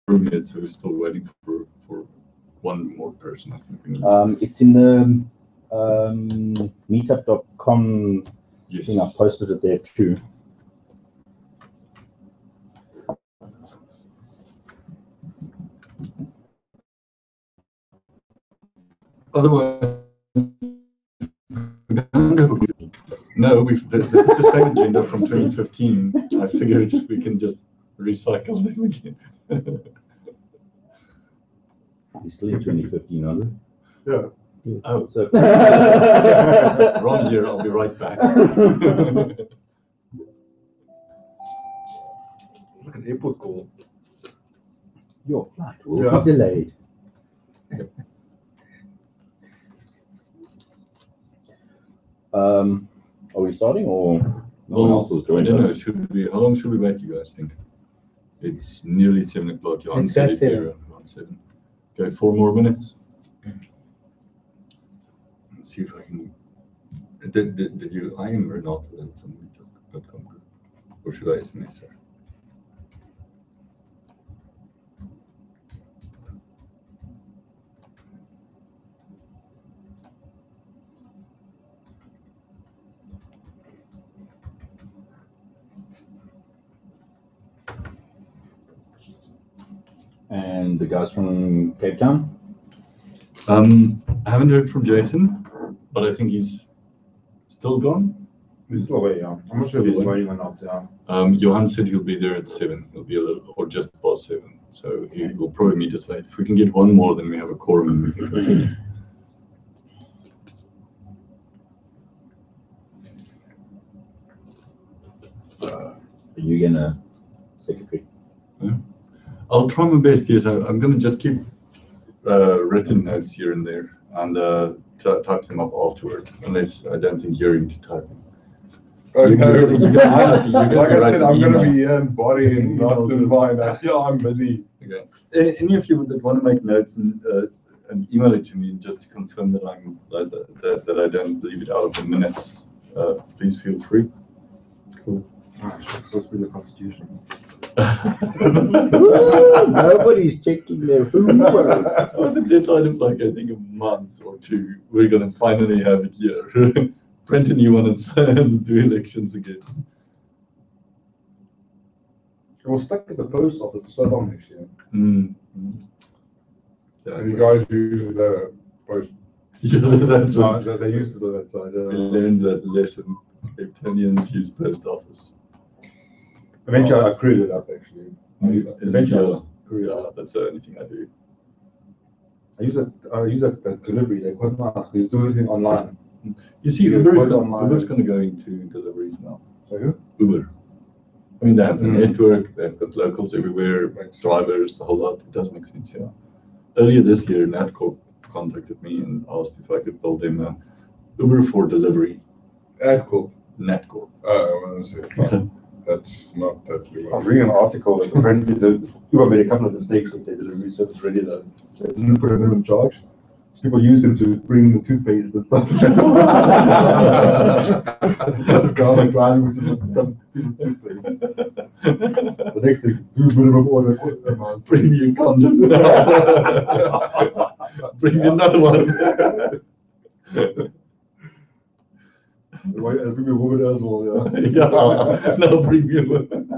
quorum yet, so we're still waiting for one more person. I think we need. It's in the meetup.com thing. I posted it there too. Otherwise, no, this is the same agenda from 2015. I figured we can just recycle them again. You're still in 2015, aren't we? Yeah. Yes. Oh, so Ron here, I'll be right back. Like an airport call. Your flight will be delayed. Are we starting, or no one else has joined us? How long should we wait, you guys think? It's nearly 7 o'clock. It's at 7. Around 7. Okay, 4 more minutes. Let's see if I can. Did you? I am Renata and somebody.com group, or should I SMS her? And the guys from Cape Town? I haven't heard from Jason, but I think he's still gone. He's still away, yeah. I'm not sure if he's waiting or not, yeah. Johan said he'll be there at 7. He'll be a little, or just past 7. So he will probably meet us late. If we can get one more, then we have a quorum and we can continue. Are you gonna secretary? Yeah. I'll try my best. Yes, I'm going to just keep written notes here and there and type them up afterward, unless I don't think you're into typing. Oh, no. Like I said, I'm going to be in body and not in mind. Yeah, I'm busy. Okay. Any of you that want to make notes and email it to me just to confirm that that I don't leave it out of the minutes, please feel free. Cool. It's supposed to be the Constitution. Nobody's checking their homework. So the deadline is like, I think, a month or 2. We're going to finally have it here. Print a new one and do elections again. We'll stick at the post office for so long next year. Yeah, You guys use the post. Yeah, that's They used to do that side. we learned that lesson. Capetonians use post office. Eventually, I crewed it up actually. Eventually, Yeah, that's the only thing I do. I use that delivery. They're quite nice because you do everything online. You see, Uber's going to go into deliveries now. So who? Uber. I mean, they have the network, they've got locals everywhere, drivers, the whole lot. It does make sense, yeah. Earlier this year, Natcorp contacted me and asked if I could build them a Uber for delivery. Adcorp. Natcorp. That's not that. I was reading an article that apparently Uber made a couple of mistakes with their delivery service already. They didn't put a minimum charge. So people use them to bring the toothpaste and stuff. This guy like driving with some toothpaste. The next thing, do minimum order amount. Bring me a condom. Bring me another one. And bring me a woman as well, yeah. Yeah, no, bring me a woman.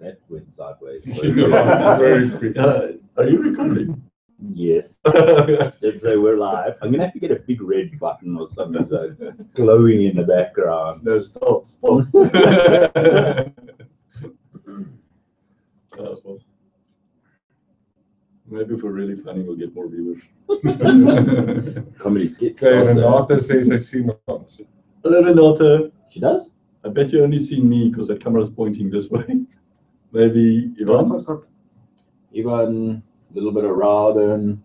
That went sideways. Very quick. Are you recording? Yes. Let's say we're live. I'm gonna have to get a big red button or something so glowing in the background. No, stop. Well, maybe if we're really funny, we'll get more viewers. Comedy skits. Okay, Renata says I see not. Hello, Renata. She does? I bet you only see me because the camera's pointing this way. Maybe Ivan? Ivan, a little bit of Robin.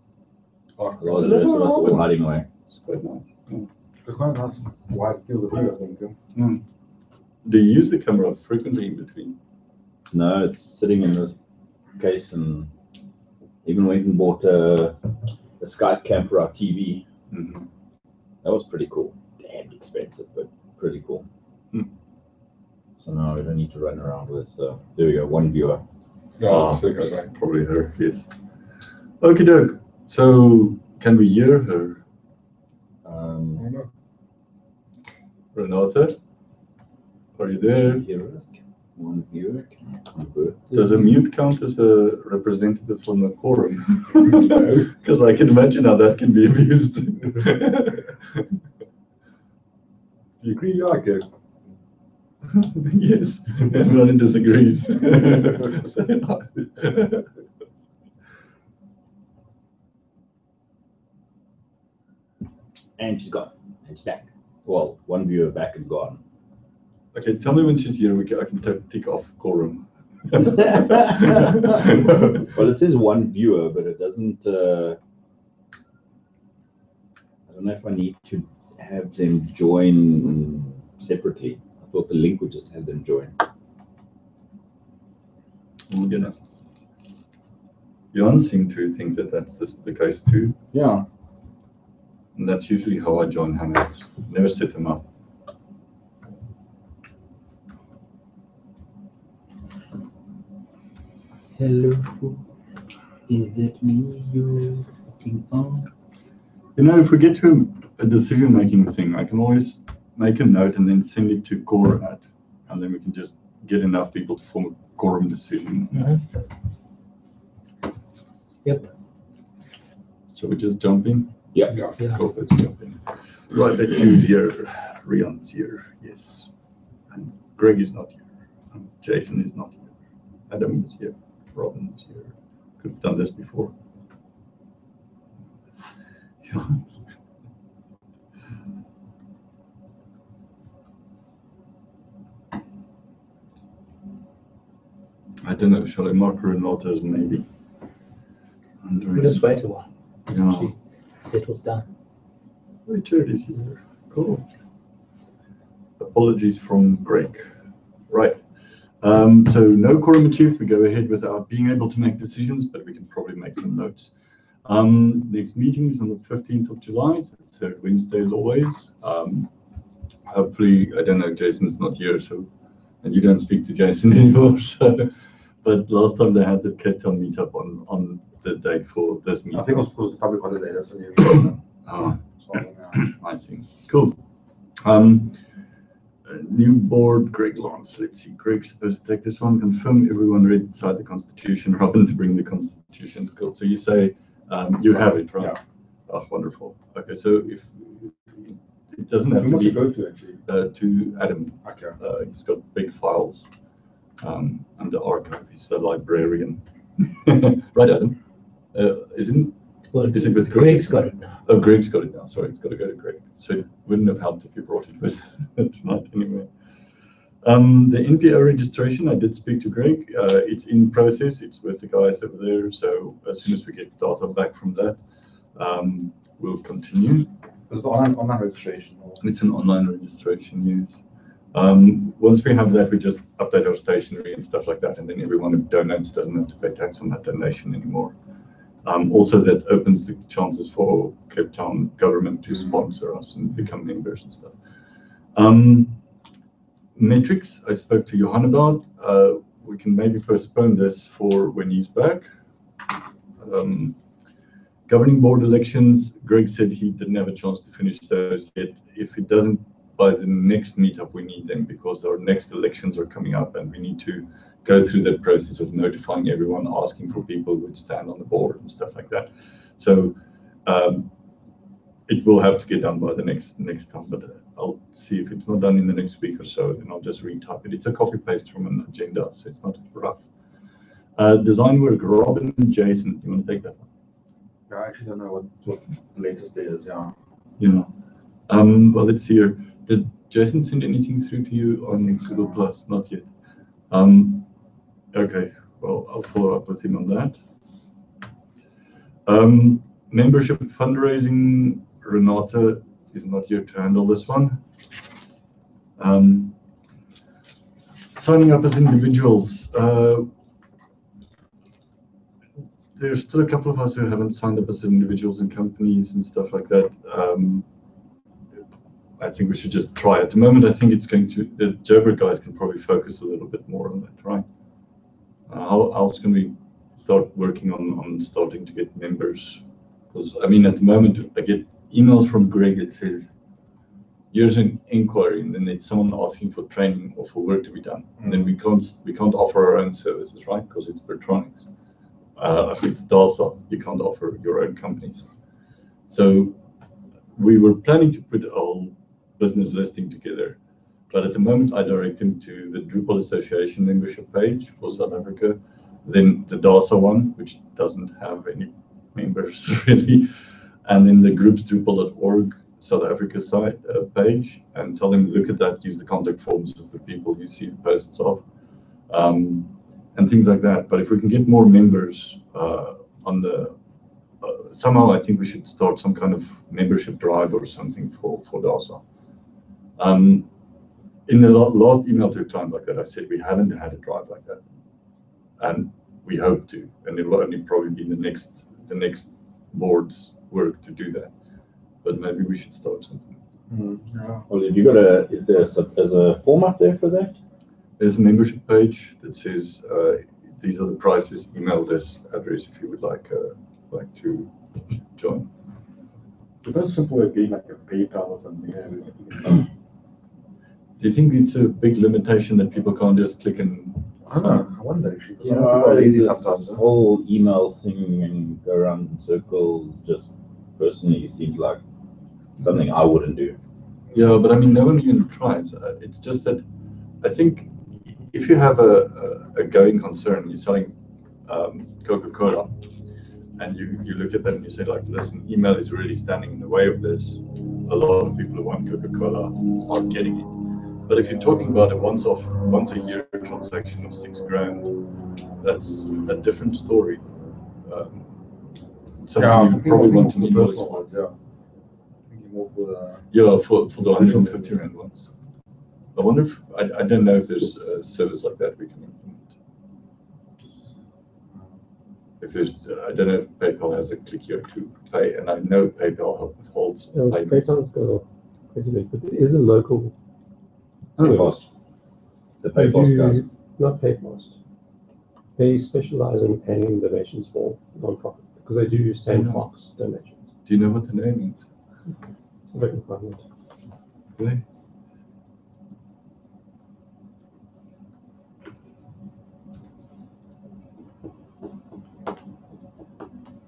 A lot of the rest of us all hiding away. It's quite nice. It's quite nice wide field of view, I think. Do you use the camera frequently in between? No, it's sitting in this case, and even we even bought a Skype cam for our TV. Mm-hmm. That was pretty cool. Damn expensive, but pretty cool. So now we don't need to run around with, there we go, one viewer. Yeah, it's that's right. probably her, yes. Okie doke. So, can we hear her? Renata? Are you there? One viewer, can I convert? Does a mute count as a representative from a quorum? Because I can imagine how that can be abused. You agree? Yeah, I do. Yes, everyone disagrees. Say hi. And she's gone. And she's back. Well, one viewer back and gone. Okay, tell me when she's here. I can tick off quorum. Well, it says one viewer, but it doesn't. I don't know if I need to have them join separately. I thought the link would just have them join. You know, Jan seemed to think that that's the case too. Yeah. And that's usually how I join Hangouts. Never set them up. Hello. Is it me you're looking on? You know, if we get to a decision-making thing, I can always make a note and then send it to Quorum, and then we can just get enough people to form a quorum decision. Yep. So we just jump in? Yep. Yeah. Cool, let's jump in. Right, let's see who's here. Rian's here, yes. And Greg is not here. And Jason is not here. Adam is here. Robin is here. Could have done this before. Yeah. I don't know, shall I mark Renata as maybe? We'll just wait a while until Yeah. she settles down. Richard is here. Cool. Apologies from Greg. Right. So no quorum achieved. We go ahead without being able to make decisions, but we can probably make some notes. Next meeting is on the 15th of July. It's the third Wednesday as always. Hopefully, I don't know, Jason's not here, so, and you don't speak to Jason anymore. So, but last time they had the Cape Town meetup on the date for this meeting. I think it was public holiday, that's the only Ah, reason. I see. Cool. New board, Greg Lawrence. Let's see. Greg's supposed to take this one. Confirm everyone read inside the Constitution rather than to bring the Constitution to court. So you say you have it, right? Yeah. Oh, wonderful. Okay, so if it doesn't have Who to must be you go to actually? to Adam. Okay. He's got big files under archive. He's the librarian. Right, Adam? Isn't Well, Is it with Greg? Greg's got it now. Oh, Greg's got it now. Sorry, it's got to go to Greg. So it wouldn't have helped if you brought it with tonight anyway. The NPO registration, I did speak to Greg. It's in process. It's with the guys over there. So as soon as we get data back from that, we'll continue. It's the online registration. It's an online registration, yes. Once we have that, we just update our stationery and stuff like that, and then everyone who donates doesn't have to pay tax on that donation anymore. Also, that opens the chances for Cape Town government to sponsor us and become members and stuff. Metrics, I spoke to Johan about. We can maybe postpone this for when he's back. Governing board elections, Greg said he didn't have a chance to finish those yet. If it doesn't by the next meetup, we need them because our next elections are coming up and we need to go through that process of notifying everyone, asking for people who would stand on the board and stuff like that. So it will have to get done by the next time, but I'll see if it's not done in the next week or so, then I'll just retype it. It's a copy paste from an agenda, so it's not rough. Design work, Robin and Jason, you want to take that one? Yeah, I actually don't know what the latest date is, yeah. Yeah. Well, let's see here. Did Jason send anything through to you on Google Plus? Not yet. Okay, well, I'll follow up with him on that. Membership fundraising, Renata is not here to handle this one. Signing up as individuals. There's still a couple of us who haven't signed up as individuals and companies and stuff like that. I think we should just try. At the moment, I think it's going to, the Joburg guys can probably focus a little bit more on that, right? else can we start working on starting to get members? Because I mean, at the moment, I get emails from Greg that says, here's an inquiry, and then it's someone asking for training or for work to be done. And then we can't offer our own services, right? Because it's Bertronics. If it's DASA, you can't offer your own companies. So we were planning to put a whole business listing together, but at the moment I direct him to the Drupal Association membership page for South Africa, then the DASA one, which doesn't have any members really, and then the groupsdrupal.org South Africa site page, and tell him, look at that, use the contact forms of the people you see the posts of, and things like that. But if we can get more members on the somehow, I think we should start some kind of membership drive or something for DASA. In the last email to a client like that, I said we haven't had a drive like that, and we hope to, and it will only probably be the next board's work to do that. But maybe we should start something. Yeah. Well, have you got is there a format there for that? There's a membership page that says these are the prices. Email this address if you would like to join. But that's simple like getting like a PayPal or something. Do you think it's a big limitation that people can't just click and? I don't know. I wonder actually. Yeah, People are lazy this sometimes. Huh? whole email thing and go around in circles just personally seems like something I wouldn't do. Yeah, but I mean, no one even tries. It's just that I think if you have a going concern, you're selling Coca-Cola, and you look at that and you say, like, listen, email is really standing in the way of this. A lot of people who want Coca-Cola aren't getting it. But if you're talking about a once a year transaction of $6,000, that's a different story. Something you probably want to need more. Yeah. Thinking more for the. Yeah, for the 150 rand ones. I wonder if I don't know if there's a service like that we can implement. If there's, I don't know if PayPal has a click here to pay, and I know PayPal holds payments. PayPal's got basically, but there is a local. PayPal. The PayPal guys. Not PayPal. They specialize in paying donations for non-profit because they do sandbox donations. Do you know what the name is? So they can find it. Okay.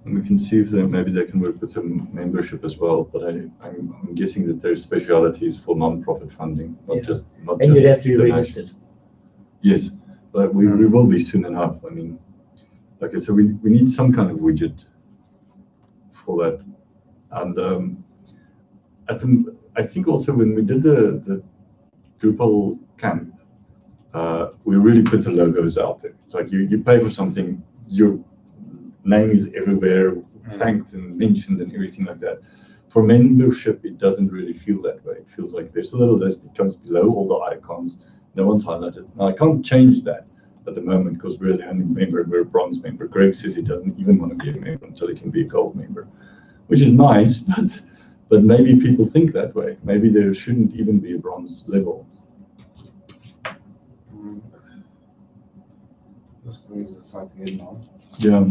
And we can see if maybe they can work with a membership as well. But I'm guessing that there's specialities for non-profit funding, not just. And you'd have to be registered. Yes, but we will be soon enough. I mean, like I said, we need some kind of widget for that. And I think also when we did the Drupal camp, we really put the logos out there. It's like you pay for something, your name is everywhere, thanked and mentioned and everything like that. For membership, it doesn't really feel that way. It feels like there's a little list that comes below all the icons. No one's highlighted. Now, I can't change that at the moment because we're the only member, we're a bronze member. Greg says he doesn't even want to be a member until he can be a gold member, which is nice, but maybe people think that way. Maybe there shouldn't even be a bronze level. Yeah.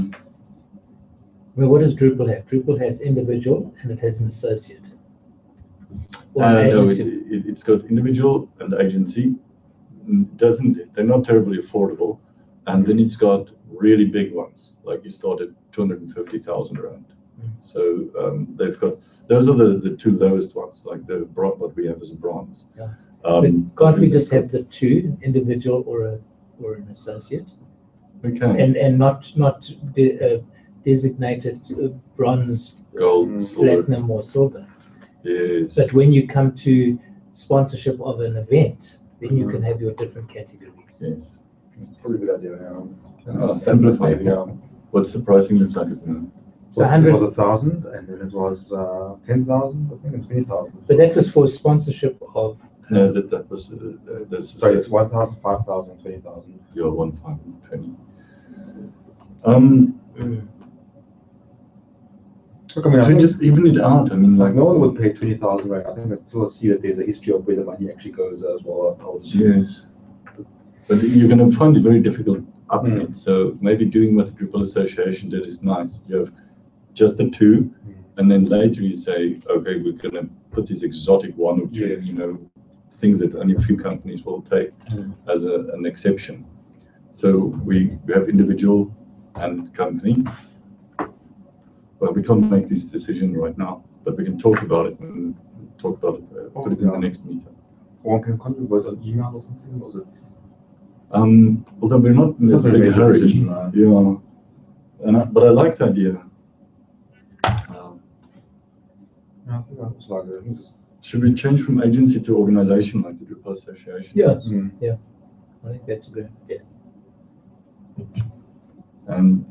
Well, what does Drupal have? Drupal has individual and it has an associate. Or an No, agency. it's got individual and agency. They're not terribly affordable. And then it's got really big ones, like you start at 250,000 rand. So they've got, those are the two lowest ones, like what we have as a bronze. Yeah. But can't we just have the two, an individual or an associate? We can. And not designated bronze, Gold, silver. platinum, or silver. Yes. But when you come to sponsorship of an event, then you can have your different categories. Yes. Probably a good idea. Yeah. Simplify. Yeah. What's the pricing look like at the moment? So It 100, was 1,000, and then it was 10,000, I think, and 20,000. but that was for sponsorship of. No, that was that's Sorry, it's 1,000, 5,000, 20,000. your 1,520. Look, I mean, I So think just even it out. I mean, like no one would pay 20,000, right? I think I still see that there's a history of where the money actually goes as well. I would assume. Yes, but you're going to find it very difficult. up in it. So maybe doing what the Drupal Association did is nice. You have just the two, and then later you say, okay, we're going to put these exotic one or two, things that only a few companies will take as an exception. So we have individual and company. Well, we can't make this decision right now, but we can talk about it and talk about it, put it in the next meeting. One can contribute on email or something, or is it? Although we're not in a It's not a big major hurry. decision, Yeah, but I like the idea. I think that's like Should we change from agency to organization like the Drupal Association? Yes. I think that's good. Yeah. And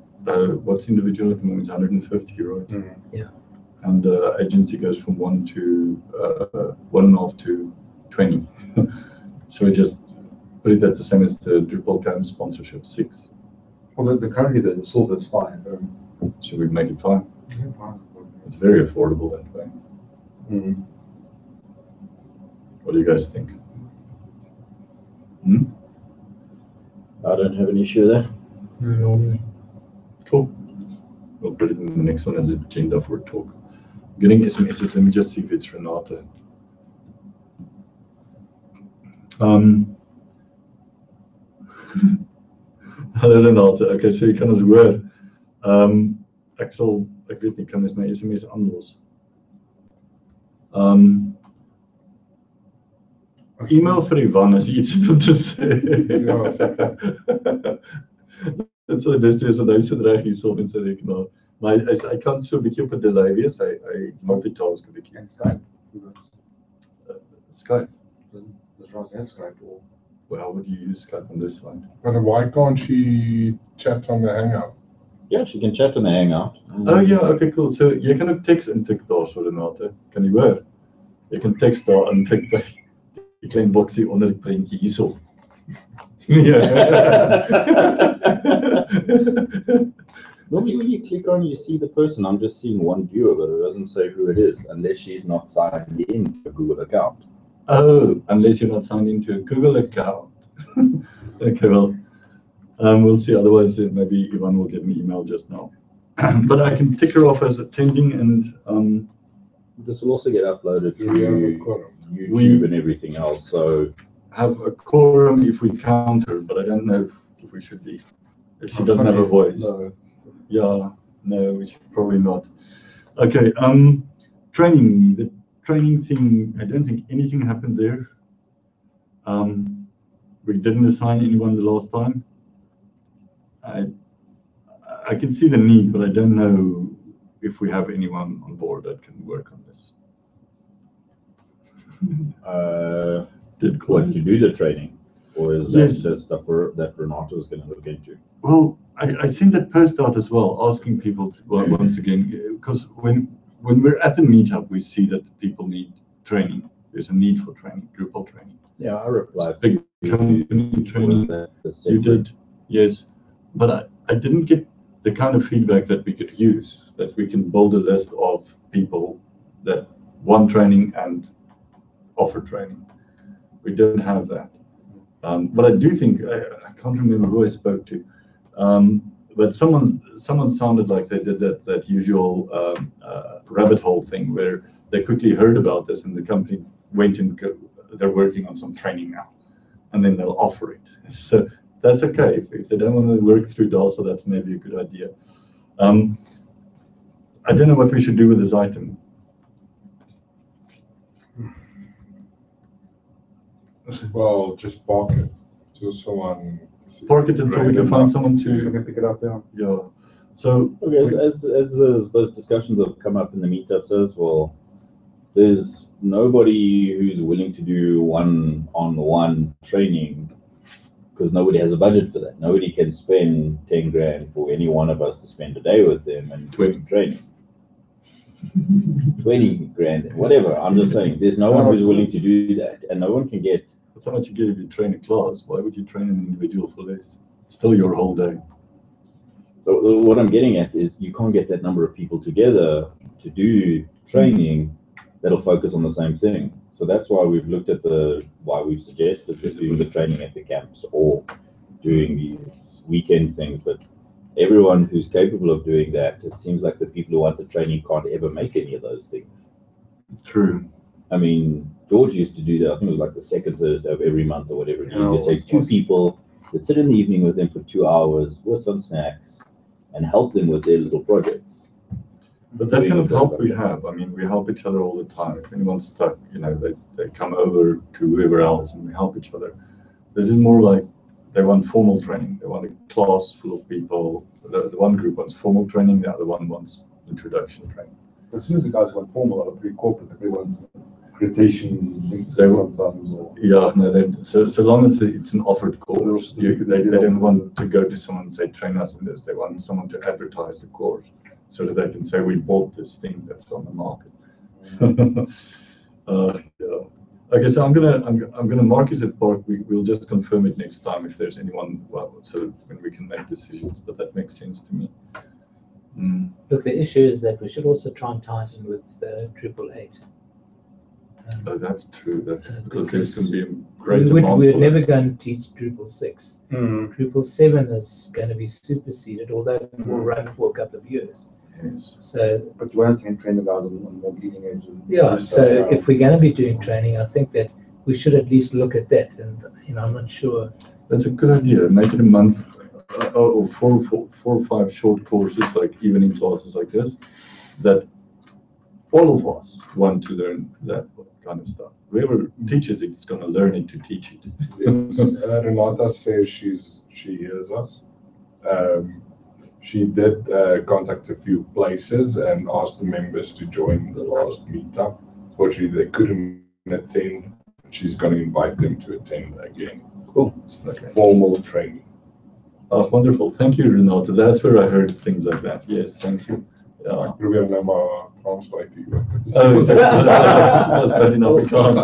what's individual at the moment is 150, right? Yeah. And agency goes from 1 to 1.5 to 20. So we just put it at the same as the Drupal Camp sponsorship, 6. Well, the currently the silver is fine. Should we make it 5? It's very affordable that way. What do you guys think? I don't have an issue there. Cool. We'll put it in the next one as an agenda for a talk. Getting SMSs, let me just see if it's Renata. Hallo Renate, okay, so je kan ons hoor. Ek weet nie, kan ons my SMS aanlos. E-mail vir Ivan as jy iets het om te sê. Dit sal die beste wees, want hy sit reg hierso met sy rekenaar. Maar hy kan so 'n bietjie op 'n delay wees, hy multitask 'n bietjie. And Skype. Skype. Does Ross have Skype or? Well, how would you use Skype on this side? But why can't she chat on the Hangout? Yeah, she can chat on the Hangout. Oh ja, okay, cool. So jy kan ook teks intik daar so Renate. Kan jy hoor? Jy kan teks daar intik by die klein boksie onder die prentjie hierso. Normally when you click on, you see the person. I'm just seeing one viewer, but it doesn't say who it is, unless she's not signed in to a Google account. Oh, unless you're not signed into a Google account. Okay, well, we'll see. Otherwise, maybe Ivan will get me email just now. But I can tick her off as attending, and This will also get uploaded to YouTube We- and everything else. So have a quorum if we count her. But I don't know if we should be. If she doesn't have a voice. No. Yeah, no, we should probably not. Okay, training. The training thing, I don't think anything happened there. We didn't assign anyone the last time. I can see the need, but I don't know if we have anyone on board that can work on this. Did what quite. to do the training, or is Yes. that the stuff that Renato is going to look into? Well, I sent that post out as well, asking people to, well, once again, because when we're at the meetup, we see that people need training. There's a need for training, Drupal training. Yeah, I replied. Big company training. You You did, yes, but I didn't get the kind of feedback that we could use, that we can build a list of people that want training and offer training. We don't have that. But I do think, I can't remember who I spoke to, but someone sounded like they did that usual rabbit hole thing where they quickly heard about this and the company went and they're working on some training now, and then they'll offer it. So that's okay. If they don't want to work through DASA, that's maybe a good idea. I don't know what we should do with this item. Well, just park it to someone. Park it until we can find someone You to, can pick it up, yeah. yeah. So, Okay, as those discussions have come up in the meetups as well, there's nobody who's willing to do one-on-one training because nobody has a budget for that. Nobody can spend 10 grand for any one of us to spend a day with them and doing training. 20 grand, whatever. I'm just saying, there's no one who's willing to do that, and no one can get. that's how much you get if you train a class. Why would you train an individual for less? It's still your whole day. So what I'm getting at is you can't get that number of people together to do training that'll focus on the same thing. So that's why we've looked at why we've suggested just doing the training at the camps or doing these weekend things, but everyone who's capable of doing that, it seems like the people who want the training can't ever make any of those things. True. I mean, George used to do that. I think it was like the second Thursday of every month or whatever. He used to take two people that sit in the evening with them for 2 hours with some snacks and help them with their little projects. But that kind of help we have. I mean, we help each other all the time. If anyone's stuck, they come over to whoever else and we help each other. This is more like they want formal training. They want a class full of people. The one group wants formal training, the other one wants introduction training. As soon as the guys want formal, are pretty corporate. Everyone's accreditation things They sometimes. Or, Yeah, no, so long as it's an offered course, they don't want to go to someone and say, train us in this. They want someone to advertise the course so that they can say, we bought this thing that's on the market. Yeah. Okay, so I'm gonna mark it at park. We'll just confirm it next time if there's anyone, so when we can make decisions, but that makes sense to me. Look, the issue is that we should also try and tie it in with 888. Oh, that's true, because there's going to be a great we're demand for never that. going to teach Drupal 6. Drupal 7 is going to be superseded, although it will run for a couple of years. Yes. So, but you want to train the guys on more bleeding edge. yeah, so if we're going to be doing training, I think that we should at least look at that. And, I'm not sure. That's a good idea. Make it a month, or four or five short courses, like evening classes like this, that all of us want to learn that kind of stuff. Whoever teaches it is going to learn it to teach it. Renata says she hears us. She did contact a few places and asked the members to join the last meetup. Fortunately, they couldn't attend. She's going to invite them to attend again. Cool. It's like formal training. Oh, wonderful. Thank you, Renata. That's where I heard things like that. Yes, thank you. Yeah. Probeer nou maar translate hier. Oh, is that in Afrikaans?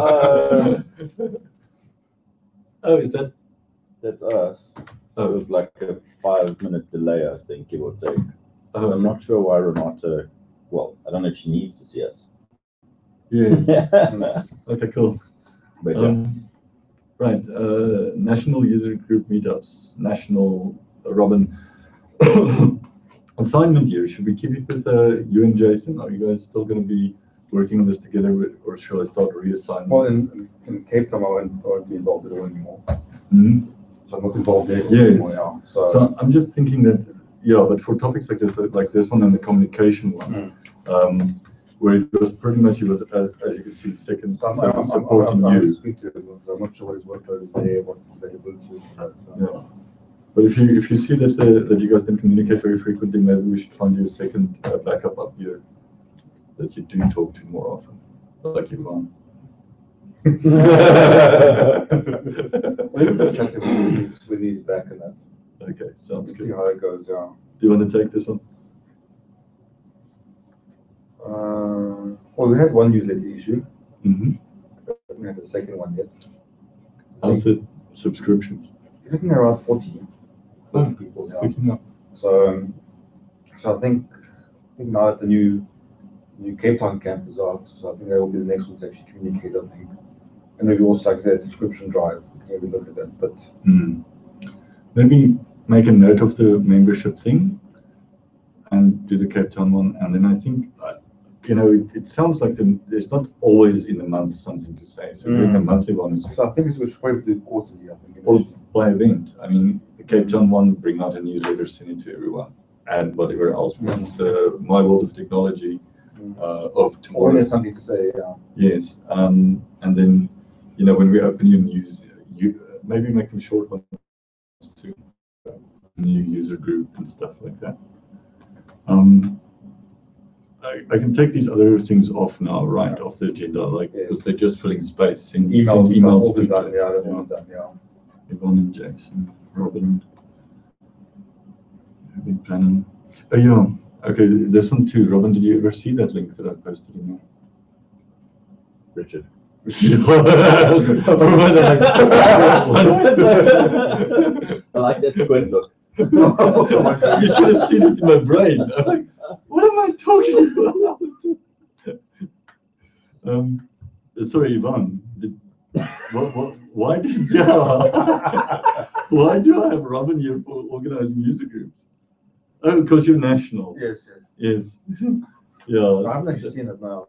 Oh, is that? That's us. Oh, With like a 5-minute delay, I think, give or take. oh, I'm not sure why Renata, well, I don't know if she needs to see us. yes. But Okay, cool. yeah. Right. National user group meetups. National Robin. Assignment here. Should we keep it with you and Jason? Are you guys still going to be working on this together, or should I start reassigning? Well, in Cape Town, I won't be involved at all anymore. Mhm. So I'm not involved there Yes. anymore now. So I'm just thinking that, yeah, but for topics like this one and the communication one, where it was pretty much, it was, as you can see, second, So so supporting I'm you. speak to him. I'm not sure what his workload is there, what his availability is. Yeah. But if you see that you guys didn't communicate very frequently, maybe we should find you a second backup up here that you do talk to more often, like Yvonne. I think we'll chat to him when he's back and that. Okay, sounds See good. how it goes, yeah. Do you want to take this one? Well, we had one newsletter issue. Mm-hmm. We had the second one yet. How's the subscriptions? You're looking at around 40 Oh, people it's now. picking up. So I think now that the new Cape Town camp is out, so I think that will be the next one to actually communicate, I think. And maybe also, like I said, subscription drive, we can maybe look at that, but. Maybe make a note of the membership thing and do the Cape Town one. And then I think, it sounds like there's not always in a month something to say. So doing a monthly one is, So I think we should probably do quarterly, I think. or by event. I mean, the Cape Town one, bring out a newsletter, send it to everyone, and whatever else. The My World of Technology of Or tomorrow. there's something to say, yeah. Yes, and then, when we open your news, you maybe make them short ones too, new user group and stuff like that. I can take these other things off now, right, off the agenda, like, because they're just filling space. Send Emails emails to to done, yeah, that's all done, yeah. Yvonne and Jason, Robin. I've been planning. Oh yeah, okay, this one too. Robin, did you ever see that link that I posted in there? Richard. I like that squint look. You should have seen it in my brain. I'm like, what am I talking about? Sorry, Yvonne. Why did Why do I have Robin here for organizing user groups? Oh, because you're national. Yes, yes. Yes. Yeah. I haven't actually seen it now.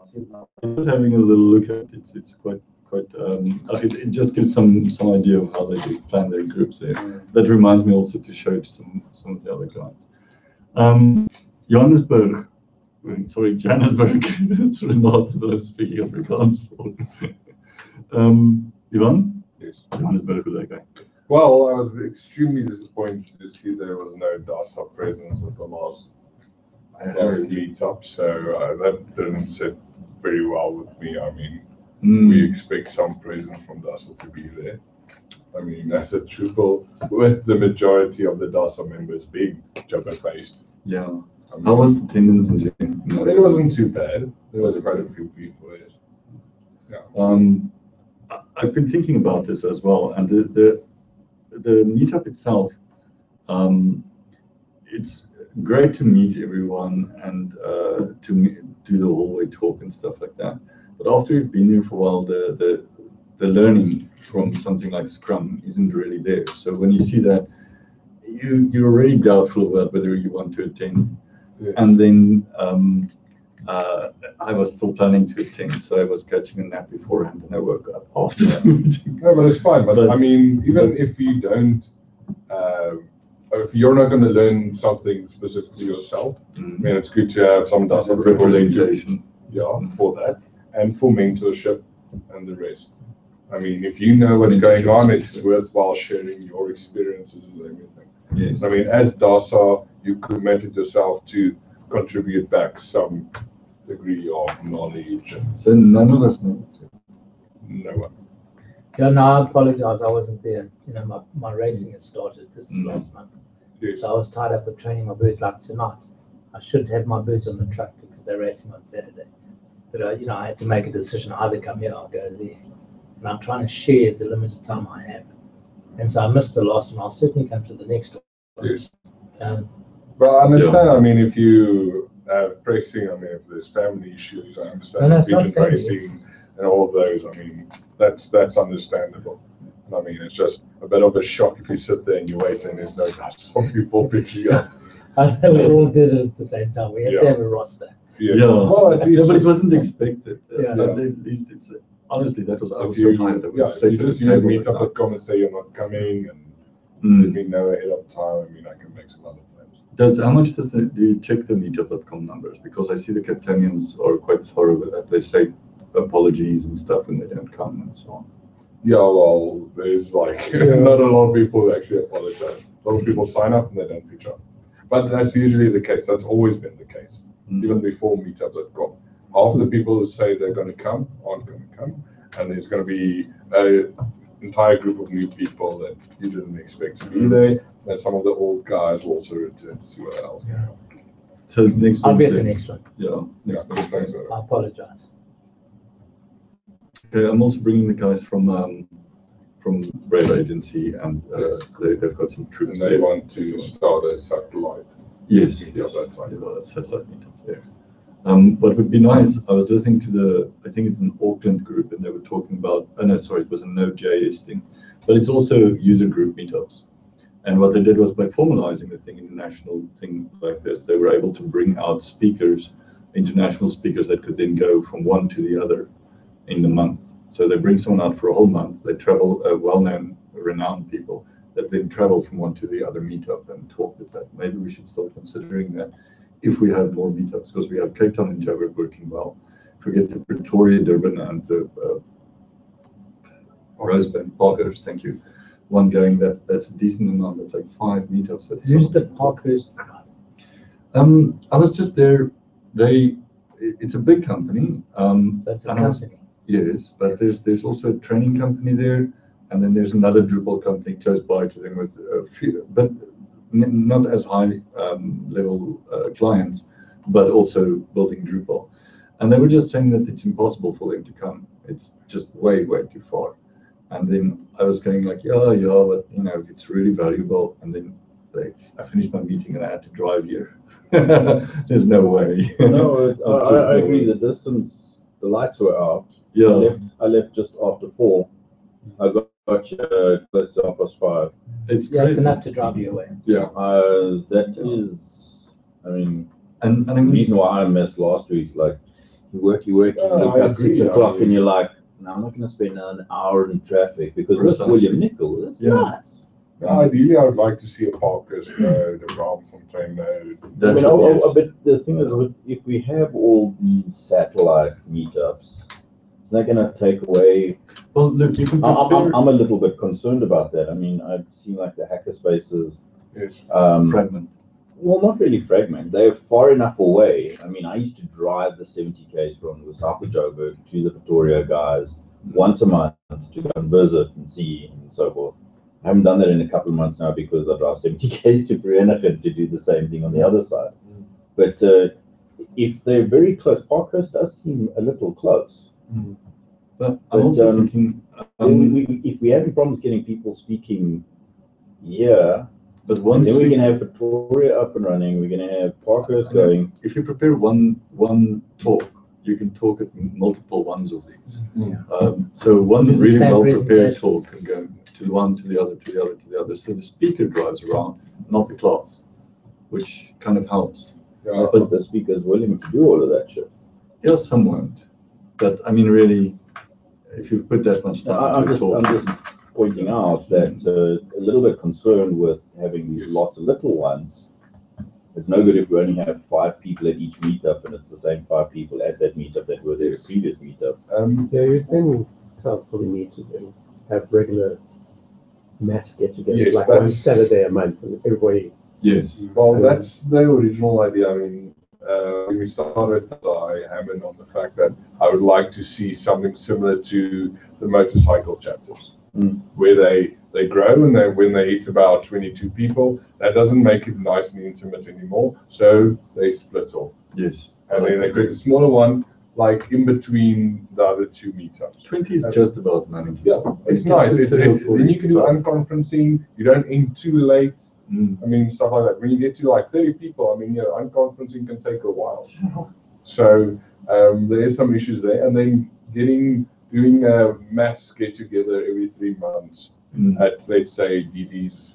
I've seen it now. Just having a little look at it, it's quite it just gives some idea of how they do plan their groups there. That reminds me also to show to some of the other guys. Johannesburg, sorry, Johannesburg. It's not that I'm speaking Afrikaans for. Ivan? Yes. Johannesburg, who's that guy? Well, I was extremely disappointed to see there was no DASA presence at the last meetup, so that didn't sit very well with me. I mean, we expect some presence from DASA to be there. I mean, as a Drupal, with the majority of the DASA members being Java-based. Yeah. I mean, How was the attendance in June? no, it wasn't too bad. There was quite a few people, yes. Yeah. I've been thinking about this as well, and the meetup itself, it's great to meet everyone and to do the hallway talk and stuff like that. But after you've been here for a while, the learning from something like Scrum isn't really there. So when you see that, you're already doubtful about whether you want to attend. Yes. And then I was still planning to attend, so I was catching a nap beforehand, and I woke up after the meeting. No, but it's fine. But I mean, even if you don't, if you're not going to learn something specifically yourself, I mean, it's good to have some DASA representation. Yeah, for that and for mentorship and the rest. I mean, if you know what's going on, it's worthwhile sharing your experiences and everything. Yes. I mean, as DASA, you committed yourself to contribute back some degree of knowledge. And So none of us know. no one. Yeah, no, I apologize. I wasn't there. You know, my racing had started this last month. Yes. So I was tied up with training my birds like tonight. I should have my birds on the truck because they're racing on Saturday. But, you know, I had to make a decision. I either come here or go there. And I'm trying to share the limited time I have. And so I missed the last one. I'll certainly come to the next one. Yes. But I understand. I mean, if you have pressing, I mean, if there's family issues, I understand No, it's not vision family. racing and all of those. I mean, that's understandable. I mean, it's just a bit of a shock if you sit there and you wait and there's no DASA people picking up. I know we all did it at the same time. We had to have a roster. Yeah. Well, at least But it just- wasn't expected. Yeah. At least it's honestly that was I was if so you- tired. I was Yeah, straight you to the just use table meetup.com and say you're not coming and let me know ahead of time. I mean, I can make some other plans. How much do you check the meetup.com numbers? Because I see the Captanians are quite thorough with that. They say apologies and stuff when they don't come and so on. Yeah, well, there's like not a lot of people who actually apologize. A lot of people sign up and they don't pitch up. But that's usually the case. That's always been the case, even before meetup.com. Half the people who say they're going to come aren't going to come, and there's going to be an entire group of new people that you didn't expect to be there. And some of the old guys will also return to see what else. Yeah. So next I'll be at the Wednesday. next one. Yeah, next Yeah, Wednesday. thanks. I apologize. Okay, I'm also bringing the guys from Brave Agency, and they've got some And troops they there. want to start a satellite. Yes, Yeah, yes, that's right. yeah, satellite meetup there. What would be nice, I was listening to I think it's an Auckland group, and they were talking about, oh no, sorry, it was a Node.js thing, but it's also user group meetups. And what they did was by formalizing the thing, international thing like this, they were able to bring out speakers, international speakers that could then go from one to the other in the month. So they bring someone out for a whole month, they travel, well-known, renowned people, that then travel from one to the other meetup and talk with that. Maybe we should start considering that if we have more meetups, because we have Cape Town and Joburg working well. If we get to Pretoria, Durban, and the Rosebank, Parkhurst, thank you. One going, that's a decent amount. That's like 5 meetups. Who's the Parkhurst crowd? I was just there. It's a big company. So it's a and I was- company. Yes, but there's also a training company there, and then there's another Drupal company close by to them with a few, but not as high level clients, but also building Drupal. And they were just saying that it's impossible for them to come. It's just way too far. And then I was going like, yeah, but you know, if it's really valuable. And then I finished my meeting and I had to drive here. There's no way. No, just I no agree. way. The distance, the lights were out. Yeah. I left just after 4. I got Gotcha, close to 5:30. It's Yeah, it's crazy. enough to drive you away. Yeah. That is, I mean, And the I mean, reason why I missed last week's like you work, you Oh, look I up 6 agree, I o'clock mean- and you're like, no, I'm not going to spend an hour in traffic because this Precisely. William Nickel is Yeah. nice. Ideally, I would like to see a Parkhurst node, a Braamfontein node. that's I mean, what, yes. but the thing is, if we have all these satellite meetups, it's not going to take away. Well, look, you can prepare I'm a little bit concerned about that. I mean, I've seen like the hackerspaces. Yes. fragment. Well, not really fragment. They're far enough away. I mean, I used to drive the 70 k's from the South of Joburg to the Pretoria guys once a month to go and visit and see and so forth. I haven't done that in a couple of months now because I drive 70 k's to Vereeniging to do the same thing on the other side. But if they're very close, Parkhurst does seem a little close. But But, I'm also um, thinking, If we're having problems getting people speaking here, but and once then we we can have Pretoria up and running, we're going to have Parkhurst going. if you prepare one talk, you can talk at multiple ones of these. So one Do the really same well prepared presentation. talk can go to one, to the other, to the other, to the other. So the speaker drives around, not the class, which kind of helps. Yeah. That's what the speaker's willing to do all of that shit. Yeah, some won't. But I mean, really, if you put that much time I'm into a talk, just pointing out that a little bit concerned with having these lots of little ones. It's no good if we only have 5 people at each meetup and it's the same 5 people at that meetup that were there at the previous meetup. Yeah, you then probably need to then have regular mass get-togethers, Yes, like one that's- Saturday a month, and everybody. yes. Well, that's the original idea. I mean, when we started, I hammered on the fact that I would like to see something similar to the motorcycle chapters, where they grow and when they hit about 22 people, that doesn't make it nice and intimate anymore. So they split off, Yes. and then they create a smaller one, like in between the other 2 meetups. 20 is just about manageable. Yeah, it's nice. Then you can do fun. unconferencing. You don't end too late. Mm. I mean, stuff like that. When you get to like 30 people, I mean, unconferencing can take a while. So there is some issues there. And then doing a mass get together every 3 months at, let's say, DD's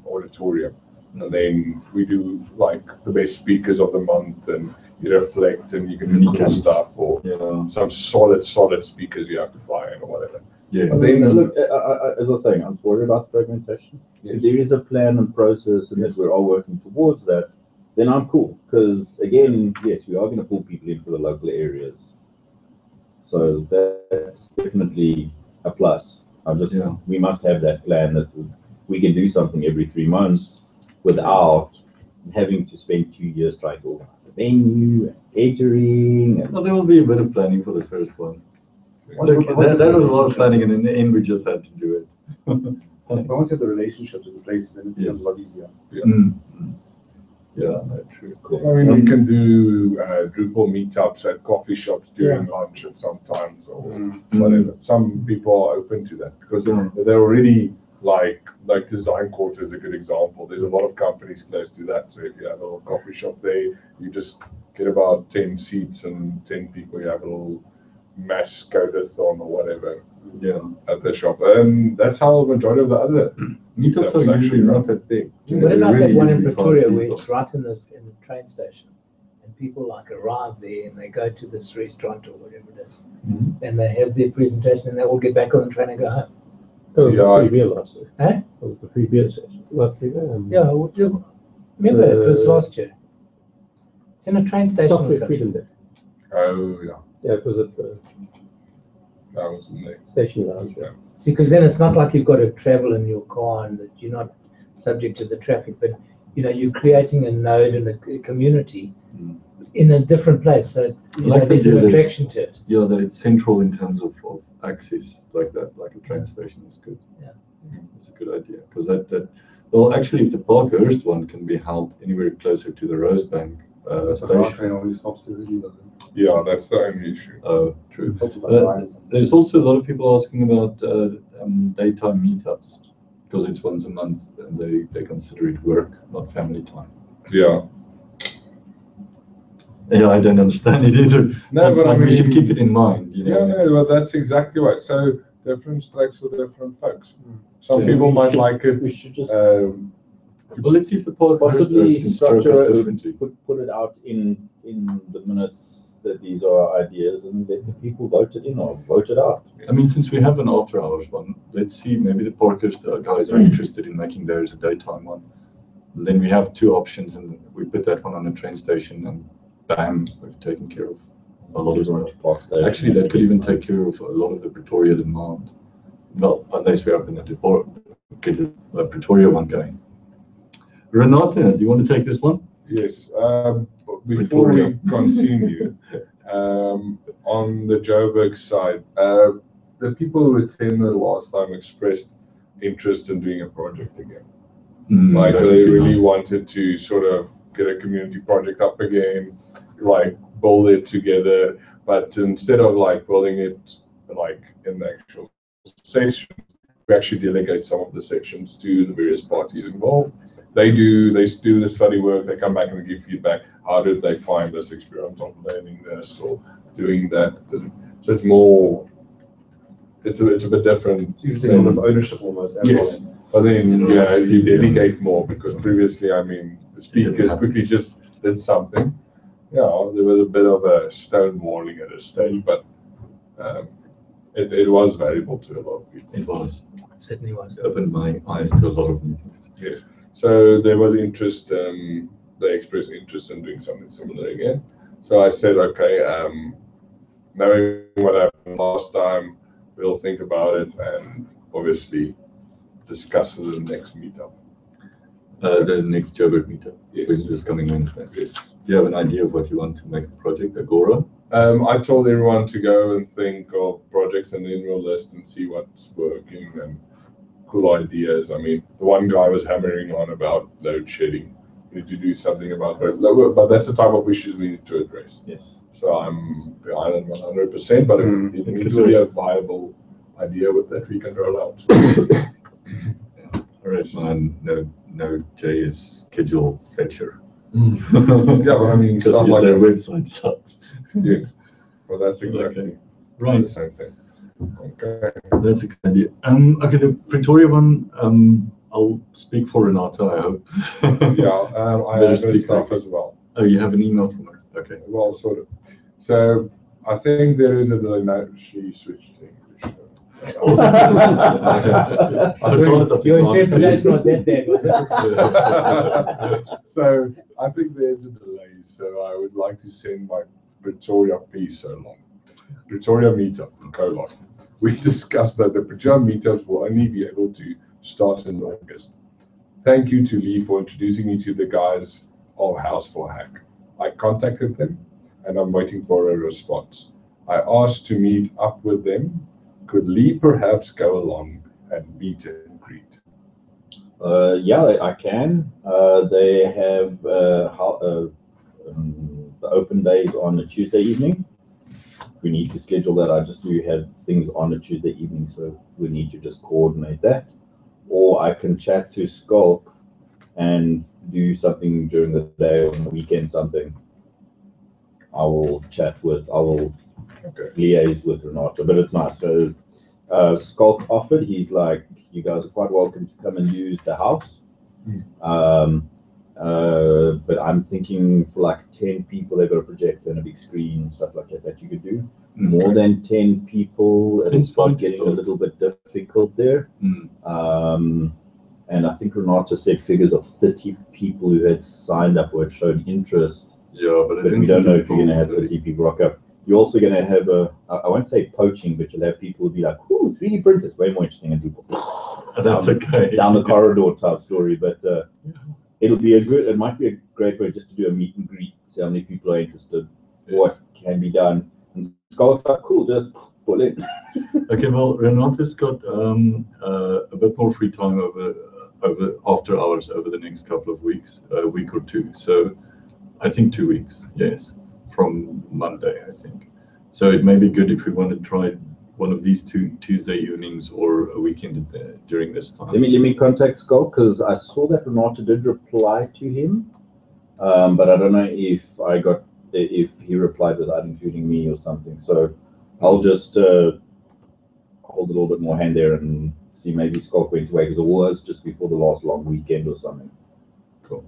auditorium. And then we do like the best speakers of the month and you reflect and you can do cool Mini-camps. stuff or Yeah. some solid speakers you have to fly in or whatever. Yeah. But then, Look, as I was saying, I'm worried about fragmentation. yes. If there is a plan and process and that we're all working towards that, then I'm cool. Because again, yes, we are going to pull people in for the local areas. So that's definitely a plus. Yeah. We must have that plan that we can do something every 3 months without having to spend 2 years trying to organize a venue and catering. And No, there will be a bit of planning for the first one. What- Look, what- what- that was a lot of planning, and in the end, we just had to do it. But once you have the relationships in place, then it becomes Yes. a lot easier. Mm. Yeah, no, true. I mean, we can do Drupal meetups at coffee shops during lunch at sometimes or whatever. Some people are open to that because they're already like design quarter is a good example. There's a lot of companies close to that. So if you have a little coffee shop there, you just get about 10 seats and 10 people. You have a little mass codathon or whatever Yeah. at the shop. And that's how the majority of the other Meetups Meetups are usually actually not that big. What They're about really that one in usually 5 Pretoria where people. it's right in the train station? And people like arrive there and they go to this restaurant or whatever it is. Mhm. And they have their presentation and they all get back on the train and go home. That was Yeah, the I- free beer last year. Eh? That was the free beer session. Not free beer. Yeah, remember it was last year. It's in a train station or Software something. Freedom Day. oh yeah, Yeah, it was at the that was in there. station lounge. Yeah. See, because then it's not like you've got to travel in your car and that you're not subject to the traffic, but you're creating a node and a community in a different place. So Like the there's an idea that attraction to it. Yeah, that it's central in terms of access like that, like a train station is good. Yeah. It's a good idea because well, actually, if the Parkhurst one can be held anywhere closer to the Rosebank The car station. train always stops to really low. Yeah, that's the only issue. Oh, true. Stops at like lines. There's also a lot of people asking about daytime meetups because it's once a month and they consider it work, not family time. Yeah. Yeah, I don't understand it either. No, but I we should mean- keep it in mind. Yeah, no, it's- well, that's exactly right. So different strokes for different folks. Some So people we might should- like it. We should just Well, let's see if the park possibly can stroke us structure differently. put it out in the minutes that these are ideas and let the people vote it in or vote it out. I mean, since we have an after hours one, let's see, maybe the Parkers guys are interested in making theirs a daytime one. And then we have two options and we put that one on a train station and bam, we've taken care of a lot of Everyone stuff. to Park Station. Actually, that could even take care of a lot of the Pretoria demand. Well, unless we open get the Pretoria one going. Renata, do you want to take this one? Yes. Before we continue, on the Joburg side, the people who attended last time expressed interest in doing a project again. Like That would they be really nice. wanted to sort of get a community project up again, like build it together. But instead of like building it like in the actual session, we actually delegate some of the sections to the various parties involved. They do the study work, they come back and give feedback. How did they find this experience of learning this or doing that? So it's more, it's a bit different. You take on with ownership almost. as Yes. well. But then, You know, yeah, it's- you delegate more because previously, I mean, the speakers quickly just did something. Yeah, there was a bit of a stonewalling at a stage, but it was valuable to a lot of people. It was. It certainly was. It opened my eyes to a lot of new things. Yes. So there was interest, they expressed interest in doing something similar again. So I said, okay, knowing what happened last time, we'll think about it and obviously discuss it in the next meetup. The next Joburg meetup, Yes. this coming Wednesday. Yes. Do you have an idea of what you want to make the project, Agora? I told everyone to go and think of projects and then we'll list and see what's working and cool ideas. I mean, the one guy was hammering on about load shedding. We need to do something about that. But that's the type of issues we need to address. Yes. So I'm behind it 100%, but it needs to be a viable idea with that we can roll out. All right, mine, no J is schedule fetcher. Yeah, but I mean, Because stuff like their that. website sucks. Yes. Well, that's exactly Okay. Right, the same thing. Okay. that's a good idea. Okay, the Pretoria one, I'll speak for Renata, I hope. Yeah, I Better have speak this stuff quickly. as well. Oh, you have an email from her? Okay. Well, sort of. So I think there is a delay now. She switched to English. I forgot that Your we glanced at it. interpretation was that bad, was it? So I think there's a delay. So I would like to send my Pretoria piece along. Pretoria meetup, colon. We discussed that the Pretoria meetups will only be able to start in August. Thank you to Lee for introducing me to the guys of House for Hack. I contacted them and I'm waiting for a response. I asked to meet up with them. Could Lee perhaps go along and meet and greet? Yeah, I can. They have the open days on a Tuesday evening. We need to schedule that. I just do have things on a Tuesday evening, so we need to just coordinate that. Or I can chat to Skulk and do something during the day or on the weekend, something. I will liaise with Renata, but it's nice. So Skulk offered, he's like, you guys are quite welcome to come and use the house. But I'm thinking for like 10 people, they've got a projector and a big screen and stuff like that you could do. More than 10 people, it'll start getting a little bit difficult there. And I think Renata said figures of 30 people who had signed up or had shown interest. Yeah, but But we don't know if you're going to have 30 people rock up. You're also going to have I won't say poaching, but you'll have people who be like, ooh, 3D printers, way more interesting than Drupal. That's okay. Down the corridor type story, but it might be a great way just to do a meet and greet, see how many people are interested, what can be done. And Skulk's like, cool, just pull in. Okay, well, Renata's got a bit more free time over after hours over the next couple of weeks, a week or two. So I think 2 weeks, yes, from Monday, I think. So it may be good if we want to try one of these two Tuesday evenings or a weekend during this time. Let me contact Skulk because I saw that Renata did reply to him, but I don't know if he replied without including me or something. So I'll just hold a little bit more hand there and see maybe Scott went away because it was just before the last long weekend or something. Cool.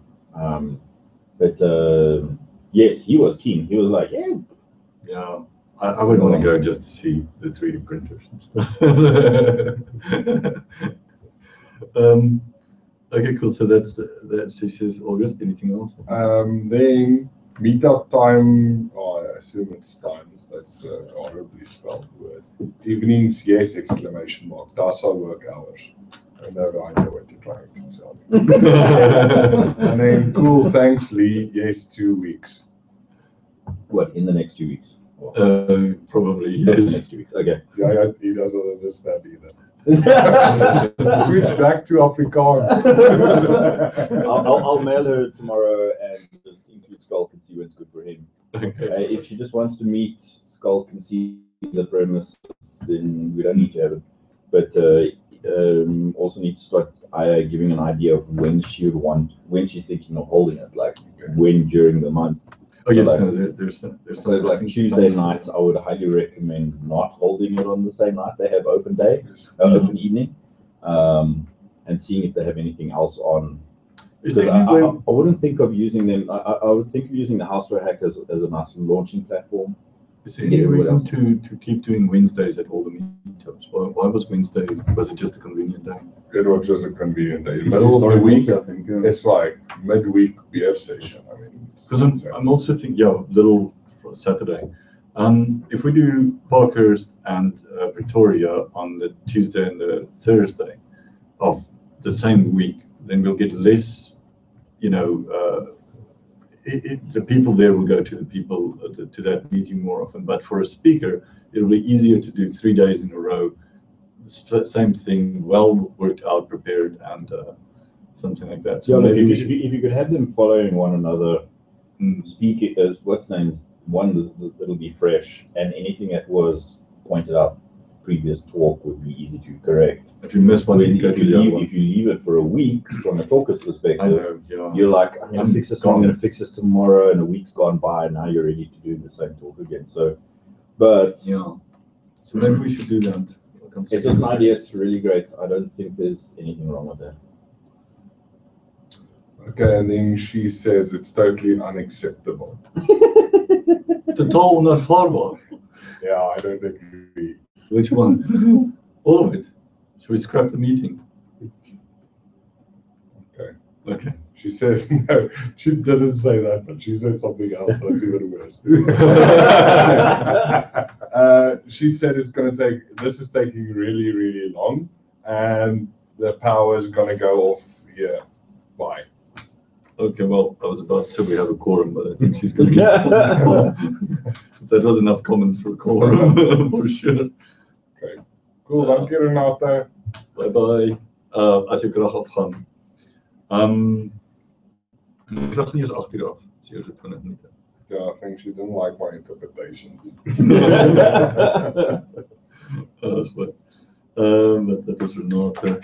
But yes, he was keen. He was like, yeah. Yeah, I would want to go just to see the 3D printers and stuff. Okay, cool. So that's she says August. Anything else? Then meetup time. Oh, I assume it's times. That's a horribly spelled word. Evenings, yes! Exclamation mark. DASA work hours. I have no idea what you're trying to tell me. And then cool. Thanks, Lee. Yes, 2 weeks. What, in the next 2 weeks? Probably In the yes. next 2 weeks. Okay. Yeah, he doesn't understand either. Switch back to Afrikaans. I'll mail her tomorrow and just include Skulk and see when's good for him. Okay. If she just wants to meet Skulk and see the premise, then we don't need to have it. But also need to start giving an idea of when she would want, when she's thinking of holding it, like when during the month. Oh yes, like, no, there's So some, I like think, Tuesday times- nights, I would highly recommend not holding it on the same night. They have open day, open evening, and seeing if they have anything else on. Is Because there any way? I wouldn't think of using them. I would think of using the Houseware Hack as a nice launching platform. Is there any reason to keep doing Wednesdays at all the meetups? Why was Wednesday? Was it just a convenient day? It was just a convenient day. Middle of the week, I think. it's like midweek beer session. I mean, Because I'm also thinking, yeah, little for Saturday. If we do Parkhurst and Pretoria on the Tuesday and the Thursday of the same week, then we'll get less, the people there will go to the people to that meeting more often. But for a speaker, it'll be easier to do 3 days in a row, same thing, well worked out, prepared, and something like that. So maybe we if should. you could have them following one another, Mm. speak as what's name's one that'll be fresh, and anything that was pointed out previous talk would be easy to correct. If you miss one, Whereas you go if to the other one. you leave it for a week from a talker's I perspective, know, yeah. you're like, I'm gonna fix this gone. I'm gonna fix this tomorrow, and a week's gone by, and now you're ready to do the same talk again. So, but Yeah. So maybe we should do that. it's just an idea. It's really great. I don't think there's anything wrong with that. okay, and then she says it's totally unacceptable. Totaal onaanvaarbaar. Yeah, I don't think we. Which one? All of it. Should we scrap the meeting? Okay. Okay. She says no. She didn't say that, but she said something else that's even worse. She said it's going to take. This is taking really, really long, and the power is going to go off here. Bye. Okay, well, I was about to say we have a quorum, but I think she's going to get that was enough comments for a quorum, for sure. Cool, dankie Renate. Bye-bye. As je krag afgaan. Die krag nie eens 8 uur af. Dis eers op 20 minute. Yeah, I think she didn't like my interpretations. But that was Renate.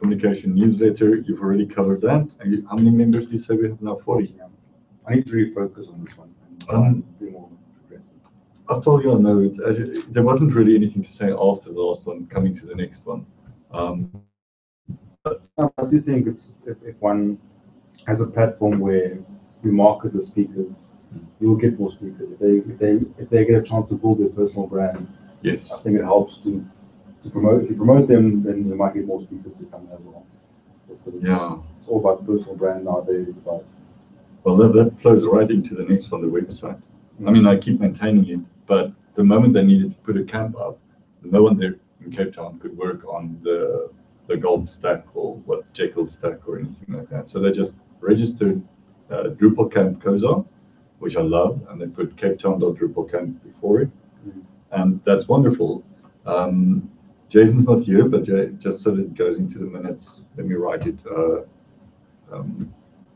Communication newsletter, you've already covered that. How many members do you say we have now? 40? I need to really focus on this one and be more progressive. Well, yeah, no, there wasn't really anything to say after the last one, coming to the next one. I do think it's if one has a platform where you market the speakers, you will get more speakers. If they get a chance to build their personal brand, Yes. I think it helps to promote. If you promote them, then you might get more speakers to come as well. Yeah. It's all about personal brand nowadays. Well, that flows right into the next one, the website. I mean, I keep maintaining it, but the moment they needed to put a camp up, no one there in Cape Town could work on the Gulp stack or what Jekyll stack or anything like that. So they just registered Drupal camp Koza, which I love, and they put capetown.drupalcamp before it, and that's wonderful. Jason's not here, but just so that it goes into the minutes, let me write it.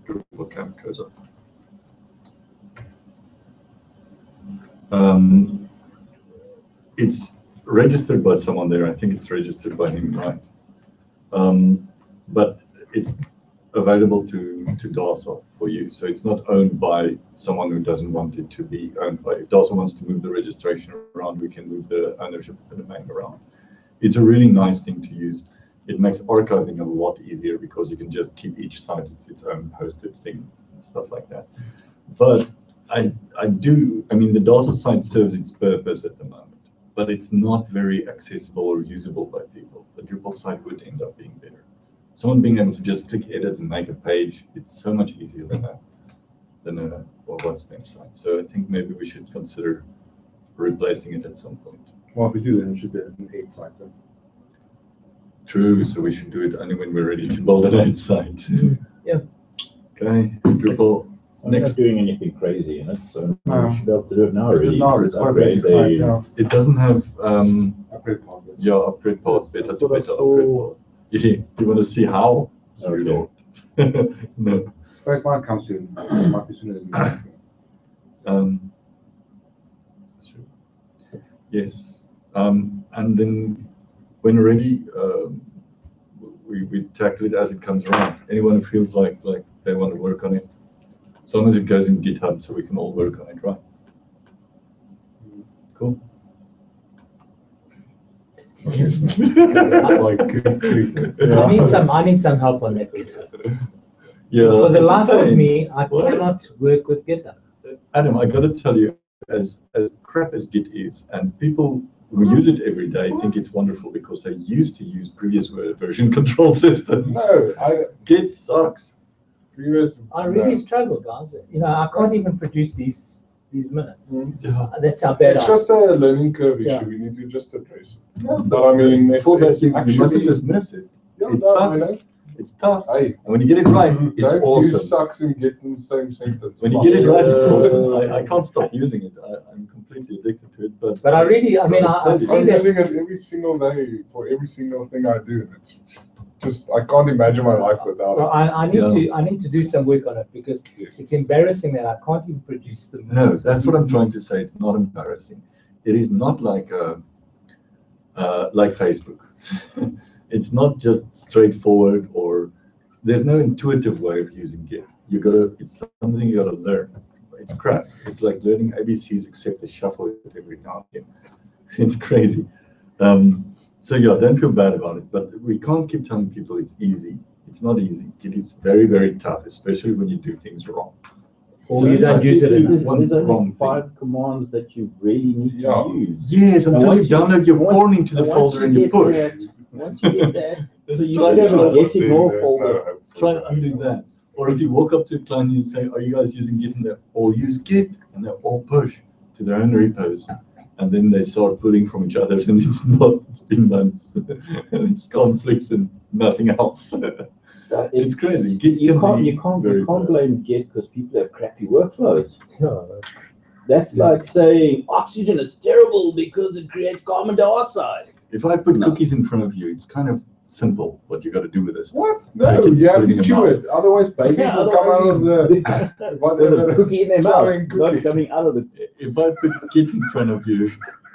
Drupal camp Koza. It's registered by someone there. I think it's registered by him, right? But it's available to DASA for you. So it's not owned by someone who doesn't want it to be owned by. If DASA wants to move the registration around, we can move the ownership of the domain around. it's a really nice thing to use. It makes archiving a lot easier because you can just keep each site its own hosted thing and stuff like that. But I mean, the DASA site serves its purpose at the moment, but it's not very accessible or usable by people. The Drupal site would end up being better. Someone being able to just click edit and make a page, it's so much easier than a what's name site. So I think maybe we should consider replacing it at some point. Well, if we do, then it should be an 8 site. Then. True, so we should do it only when we're ready to build an 8 site. Yeah. Okay, Drupal. I'm Next. not doing anything crazy in it, so No. we should be able to do it now already. No, it's quite Upgrade basic site, the- yeah. It doesn't have Upgrade path. then. yeah, upgrade path, beta to But I beta saw- upgrade path. Yeah, you want to see how? Okay. You don't. No. But it might come soon. It might be sooner than you think. Sure. Yes. And then when ready, we tackle it as it comes around. Anyone who feels like they want to work on it, as long as it goes in GitHub, so we can all work on it, right? Cool. Like, I need some help on that GitHub. Yeah. For the it's a life of pain. me, I What? cannot work with GitHub. Adam, I got to tell you, as crap as Git is, and people who use it every day think it's wonderful because they used to use previous version control systems. no, Git sucks. previous. I really struggle, guys. You know, I can't even produce these minutes. Yeah. That's how bad It's I am. just a learning curve issue. Yeah. We need to just address it. Yeah, But I mean, it's, before that, it's you mustn't actually, dismiss it. yeah, It no, I sucks. know. It's tough. Hey, And when you get it right, it's don't awesome. use sucks and get in the same sentence. When you get it right, it's Yeah. awesome. I can't stop using it. I'm completely addicted to it. But But I really, I mean, I see I'm that. using it every single day for every single thing I do. And it's just, I can't imagine my life without Well, it. I need to do some work on it because Yes. it's embarrassing that I can't even produce the no, minutes. that's what I'm trying to say. It's not embarrassing. It is not like Facebook. It's not just straightforward, or there's no intuitive way of using Git. It's something you gotta learn. It's crap. It's like learning ABCs, except they shuffle it every now and again. It's crazy. So yeah, don't feel bad about it. But we can't keep telling people it's easy. It's not easy. It is very, very tough, especially when you do things wrong. Or you don't use it enough. There's One wrong only thing. 5 commands that you really need Yeah. to use. Yes, And until you once you- download your once- porn into the once folder you and you get push. that- Once you get that, so you Try should have to a get ignore There's folder. no hope for Try it. to undo that. Or if you walk up to a client and you say, are you guys using Git? And they all use Git, and they all push to their own repos. And then they start pulling from each other, and it's not, it's been months. And it's conflicts and nothing else. It's crazy. Git You can can't, be you can't, very you can't bad. blame Git because people have crappy workflows. No, That's like saying oxygen is terrible because it creates carbon dioxide. If I put No. cookies in front of you, it's kind of simple what you got to do with this. What? Take No, it, you have put it in to your chew mouth. it. Otherwise, babies Yeah, will come out of the With whatever. a cookie in their mouth, Chewing not cookies. coming out of the. If I put Git in front of you,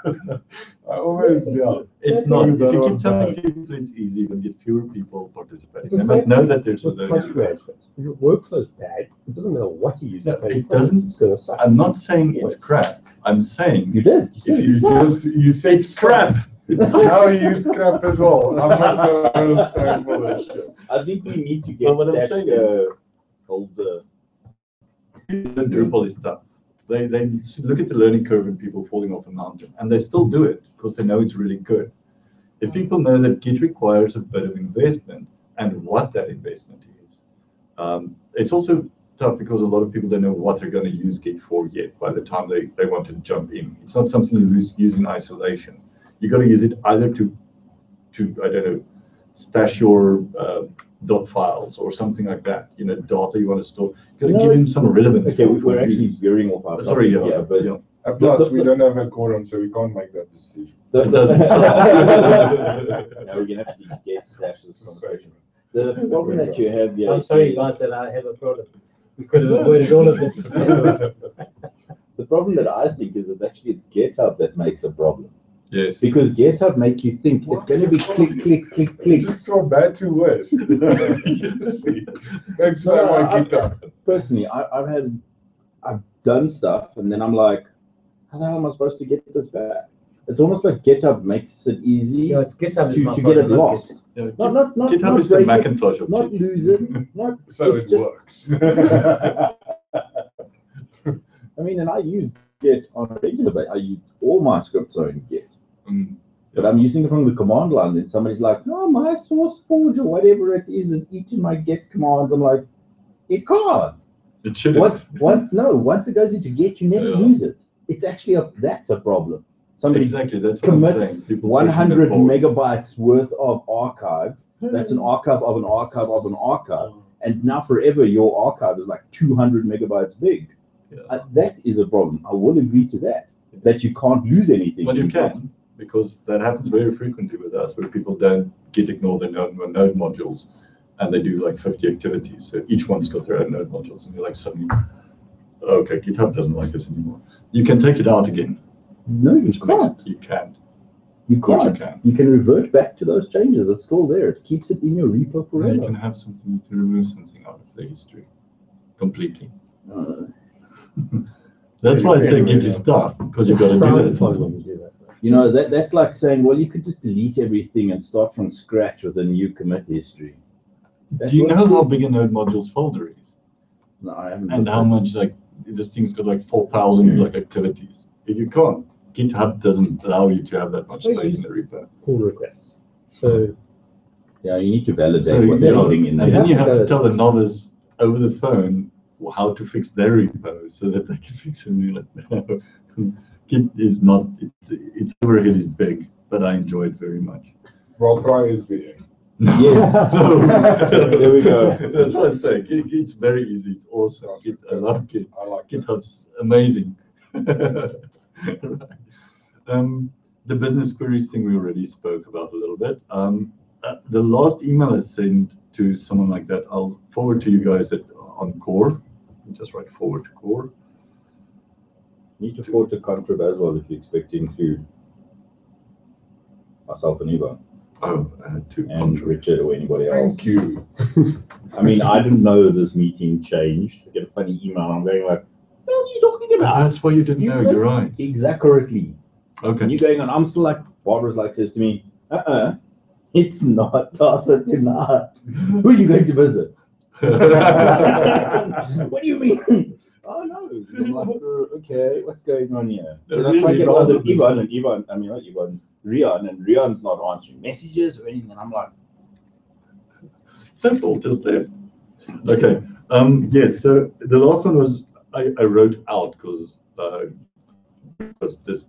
I always, yeah. it's not. If you Exactly. keep telling people it's easy, you will get fewer people participating. It's They the must same know that there's a with learning country curve. management. If your workflow's bad, it doesn't matter what you use. No, to pay it for doesn't. It's gonna suck. I'm not saying it's crap. I'm saying You did. You said if you it sucks. just You said it's crap. It's Now you use crap as well. I'm not going to stand for this shit. I think we need to Well, get what I'm that saying is- folder. The Drupal is tough. They look at the learning curve and people falling off the mountain, and they still do it because they know it's really good. If people know that Git requires a bit of investment and what that investment is, it's also tough because a lot of people don't know what they're going to use Git for yet by the time they want to jump in. It's not something you use in isolation. You got to use it either to I don't know, stash your dot files or something like that. You know, data you want to store. You got to No, give him some relevance. Okay, for we're actually use. veering off our Sorry, topic, yeah, but yeah. And plus, we don't have a quorum, so we can't make that decision. the, It doesn't now we're gonna have to get slash this conversation. The problem that you have here. I'm sorry, is- guys, that I have a problem. We could have avoided all of this. The problem that I think is actually it's GitHub that makes a problem. Yes. Because GitHub make you think it's going to be click, click, click, click. Just so bad to worse. That's No, my I- guitar. Personally, I've done stuff and then I'm like, how the hell am I supposed to get this back? It's almost like GitHub makes it easy You know, it's GitHub is my to get it problem, not lost. Git. Yeah, Not GitHub is the break it, Macintosh of not Git. lose it, not. So it's it just- works. I mean, and I use Git on a regular basis. I use all my scripts are in Git, Mm. but I'm using it from the command line. Then somebody's like, "No, my source forge or whatever it is eating my Git commands." I'm like, "It can't." It shouldn't. Once it goes into Git, you never Yeah. use it. It's actually that's a problem. Somebody Exactly, that's what I'm commits saying. People pushing it 100 forward. megabytes worth of archive. That's an archive of an archive of an archive. And now forever, your archive is like 200 megabytes big. Yeah. That is a problem. I will agree to that you can't lose anything. Well, you can, because that happens very frequently with us, where people don't ignore their node modules, and they do like 50 activities. So each one's got their own node modules, and you're like suddenly, okay, GitHub doesn't like this anymore. You can take it out again. No, you Which makes can't. you can't. You But can't. you can. You can revert back to those changes. It's still there. It keeps it in your repo Or forever. you can have something, you can remove something out of the history completely. Uh, That's why I say Anyway, Git is tough, because you've got to do Proud that of someone sometimes. to do that. You know, that's like saying, well, you could just delete everything and start from scratch with a new commit history. Do you know how big a node modules folder is? No, I haven't. And looked how at- much, like, this thing's got like 4,000 like activities. If you can't, GitHub doesn't allow you to have that much space in the repo. Pull requests. So Yeah, you need to validate So, what they're yeah, loading in and there. then you have to Yeah. tell a novice over the phone how to fix their repo so that they can fix it. And you're like, no, Git is not, its overhead is big, but I enjoy it very much. Well, try is the end. Yes. There we go. That's what I say. It's very easy. It's awesome. I love Git. I like it. GitHub's amazing. The business queries thing we already spoke about a little bit. The last email I sent to someone like that, I'll forward to you guys on Core. Just write forward to Core. Need to forward to Contrib as well if you expect to include myself and Eva Oh, to and Contrib. Richard or anybody else. Thank you. I mean, I didn't know this meeting changed. I get a funny email. I'm going like, what are you talking about? That's why you didn't know. missed You're right. Exactly. And Okay. you're going on. I'm still like, Barbara's like says to me, it's not DASA tonight. Who are you going to visit? What do you mean? Oh no. I'm like, okay, what's going on here? Then I try to get hold of Ivan, and Ivan, I mean not Ivan, Rian, and Rian's not answering messages or anything. And I'm like, That's all just there. Okay. Yes. So the last one was I wrote out because this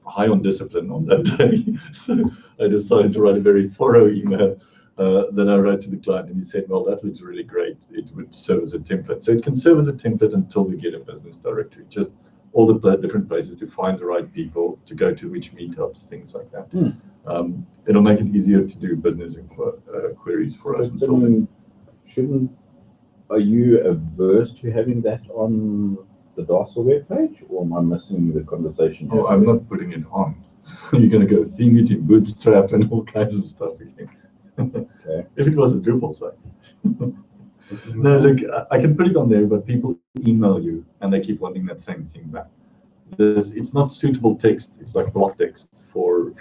high on discipline on that day. So I decided to write a very thorough email that I wrote to the client, and he said, "Well, that looks really great. It would serve as a template." So it can serve as a template until we get a business directory. Just all the different places to find the right people, to go to which meetups, things like that. It'll make it easier to do business queries for us. but, I mean, are you averse to having that on the DASA webpage, or am I missing the conversation? Oh, I'm not putting it on. You're going to go theme it in Bootstrap and all kinds of stuff again. Okay. If it was a Drupal site. No, look, I can put it on there, but people email you and they keep wanting that same thing back. It's not suitable text. It's like block text for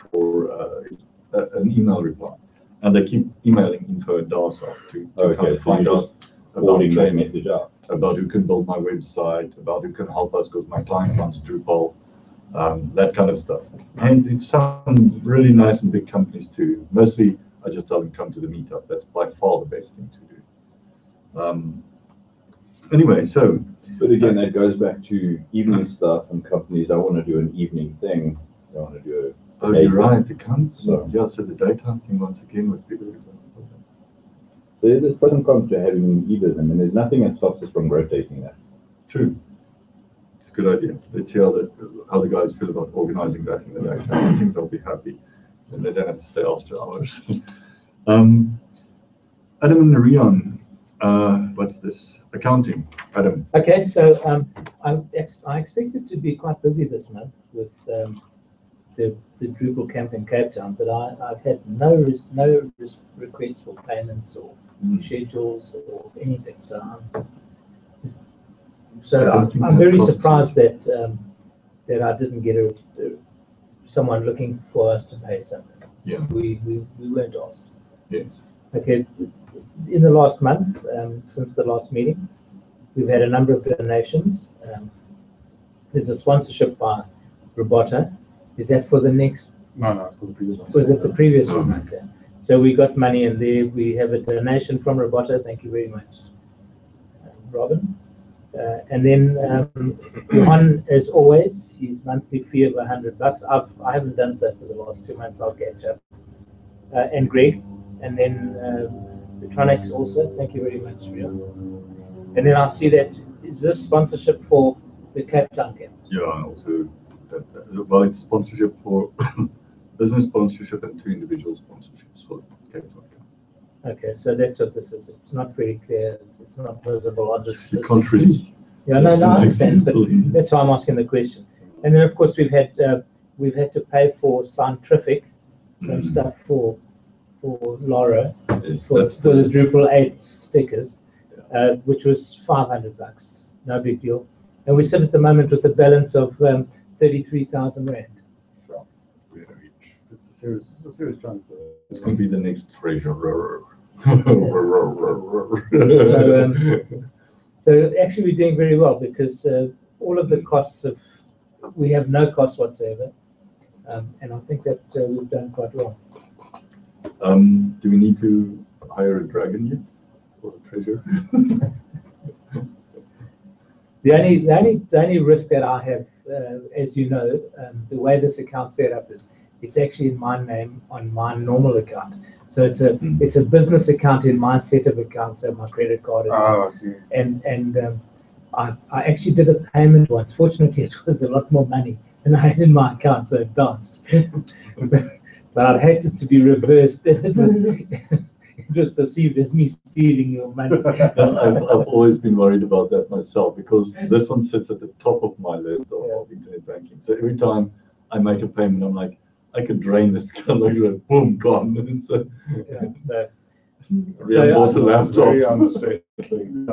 an email reply, and they keep emailing info@DASA to kind Okay, of so find you're out just about forwarding that training, message out. about who can build my website, about who can help us because my client wants Drupal, that kind of stuff. And it's some really nice and big companies too. Mostly, I just tell them come to the meetup. That's by far the best thing to do. Anyway, so But again, that goes back to evening stuff, and companies don't want to do an evening thing. They want to do oh, you're right. The So- yeah. So the daytime thing once again would be very good. So there's pros and cons to having either of them, and there's nothing that stops us from rotating that. True. It's a good idea. Let's see how the guys feel about organizing that in the daytime. I think they'll be happy, and they don't have to stay after hours. Adam and Rian, what's this? Accounting. Adam. Okay, so I expected to be quite busy this month with the Drupal camp in Cape Town, but I've had no requests for payments or schedules or anything. So I don't think I'm that very costs surprised that I didn't get a someone looking for us to pay something. Yeah. We weren't asked. Yes. Okay, in the last month, since the last meeting, we've had a number of donations. There's a sponsorship by Robotta. Is that for the next? No, it's for the previous one. Was it the previous one? Okay. So we got money in there. We have a donation from Robotta. Thank you very much, Robin. And then Johan, as always, his monthly fee of $100. I haven't done so for the last 2 months. I'll catch up. And Greg, and then Petronics also. Thank you very much, Rio. And then I see that is this sponsorship for the Cape Town camp. Yeah, and also well, it's sponsorship for business sponsorship and 2 individual sponsorships for Cape Town. Okay, so that's what this is. It's not very clear. It's not visible. I just You can't really. yeah, no, I understand, but that's why I'm asking the question. And then of course we've had to pay for Scientific, some stuff for Laura Yes, for that's the Drupal 8 stickers, which was $500. No big deal. And we sit at the moment with a balance of 33,000 rand. We're rich. It's a serious chunk. It's going to be the next treasurer. So actually we're doing very well because all of the costs we have no costs whatsoever, and I think that we've done quite well. Do we need to hire a dragon yet for the treasurer? The only risk that I have, as you know, the way this account's set up is it's actually in my name on my normal account. So it's a business account in my set of accounts, so my credit card. I see. And I actually did a payment once. Fortunately, it was a lot more money than I had in my account, so it bounced. But I'd hate it to be reversed. It was perceived as me stealing your money. I've always been worried about that myself because this one sits at the top of my list of internet banking. So every time I make a payment, I'm like, I could drain this account like that, boom, gone. And so, I bought a laptop. Very unsettling.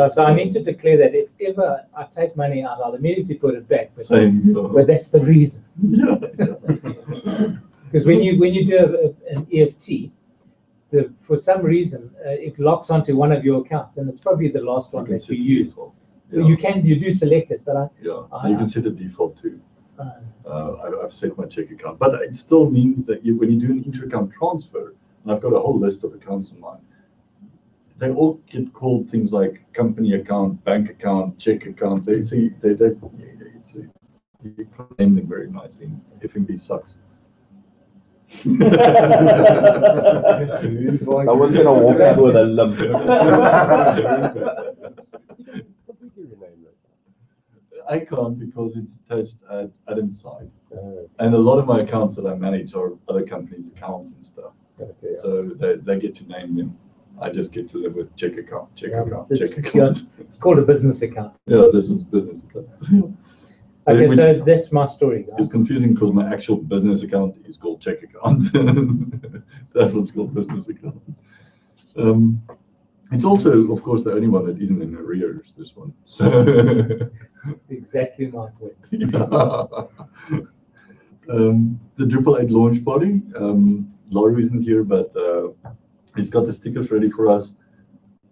So I need to declare that if ever I take money out, I'll immediately put it back. But, Same. but that's the reason. Yeah. Because when you do an EFT, for some reason it locks onto one of your accounts, and it's probably the last one that you use. Yeah. You do select it, but you can set a default too. I've set my check account, but it still means that when you do an inter-account transfer, and I've got a whole list of accounts in mine, they all get called things like company account, bank account, check account. You can't name them very nicely. FNB sucks. Someone's gonna walk in with a limp. I can't because it's attached at inside. And a lot of my accounts that I manage are other companies' accounts and stuff. Okay, So they get to name them. I just get to live with check account, check account, It's- check account. It's called a business account. Yeah, this was business account. Okay, Which so that's my story, guys. It's confusing because my actual business account is called check account. That one's called business account. It's also, of course, the only one that isn't in arrears, this one. So Exactly my point. The Drupal 8 launch party, Laurie isn't here, but he's got the stickers ready for us.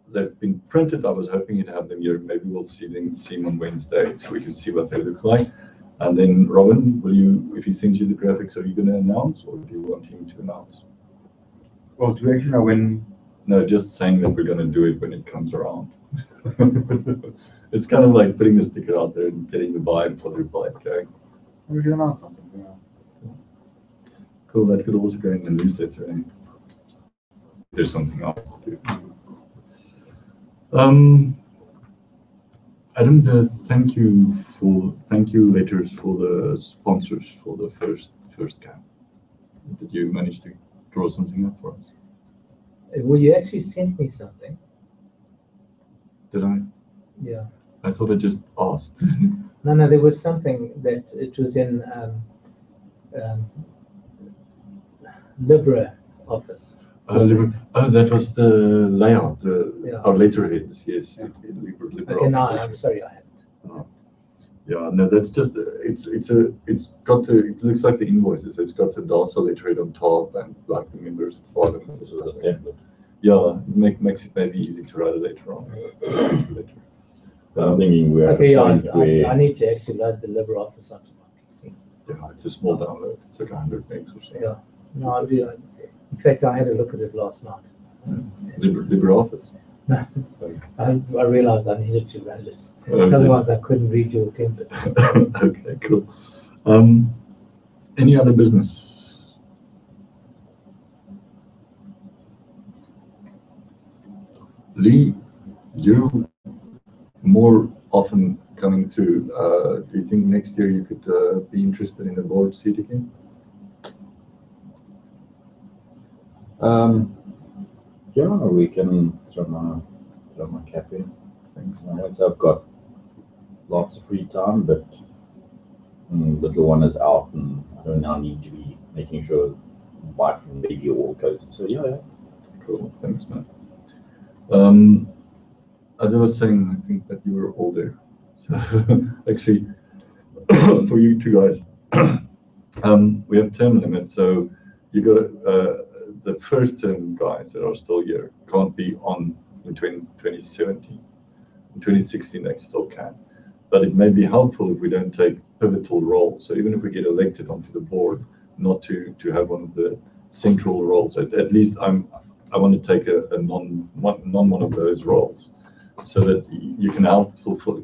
They've been printed. I was hoping he'd have them here. Maybe we'll see them on Wednesday so we can see what they look like. And then, Robin, if he sends you the graphics, are you going to announce, or do you want him to announce? Well, do you actually know when? No, just saying that we're going to do it when it comes around. It's kind of like putting the sticker out there and getting the vibe for the Drupal 8 going. We should announce something. Yeah. Cool, that could also go in the newsletter. Eh? There's something else to do. Adam, the thank you letters for the sponsors for the first camp. Did you manage to draw something up for us? Well, you actually sent me something. Did I? Yeah. I thought I just asked. No, there was something that it was in Libra office. That was the layout, our letterheads, yes. Okay, no, I'm sorry, I haven't. Yeah, no, that's just, it looks like the invoices. It's got the DASA letterhead on top and like the members at the bottom. This is a template. Yeah, makes it maybe easy to write it later on. I'm thinking we're at Okay, a yeah, point I where need to actually load the LibreOffice onto my PC. Yeah, it's a small download. It's like 100 megs or something. Yeah, no, I do. In fact, I had a look at it last night. LibreOffice. I realized I needed to load it. Oh, Otherwise, I couldn't read your template. Okay, cool. Any other business? Lee, you're more often coming through. Do you think next year you could be interested in the board seat again? yeah, we can throw my cap in. Thanks. Once I've got lots of free time, but little one is out and I don't now need to be making sure wife and baby all goes. So yeah. Cool, thanks, man. As I was saying, I think that you were older. So actually, for you two guys, we have term limit. So you got the first term guys that are still here can't be on in 2017. In 2016, they still can. But it may be helpful if we don't take pivotal roles. So even if we get elected onto the board, not to have one of the central roles. At least I want to take a non one of those roles, so that you can help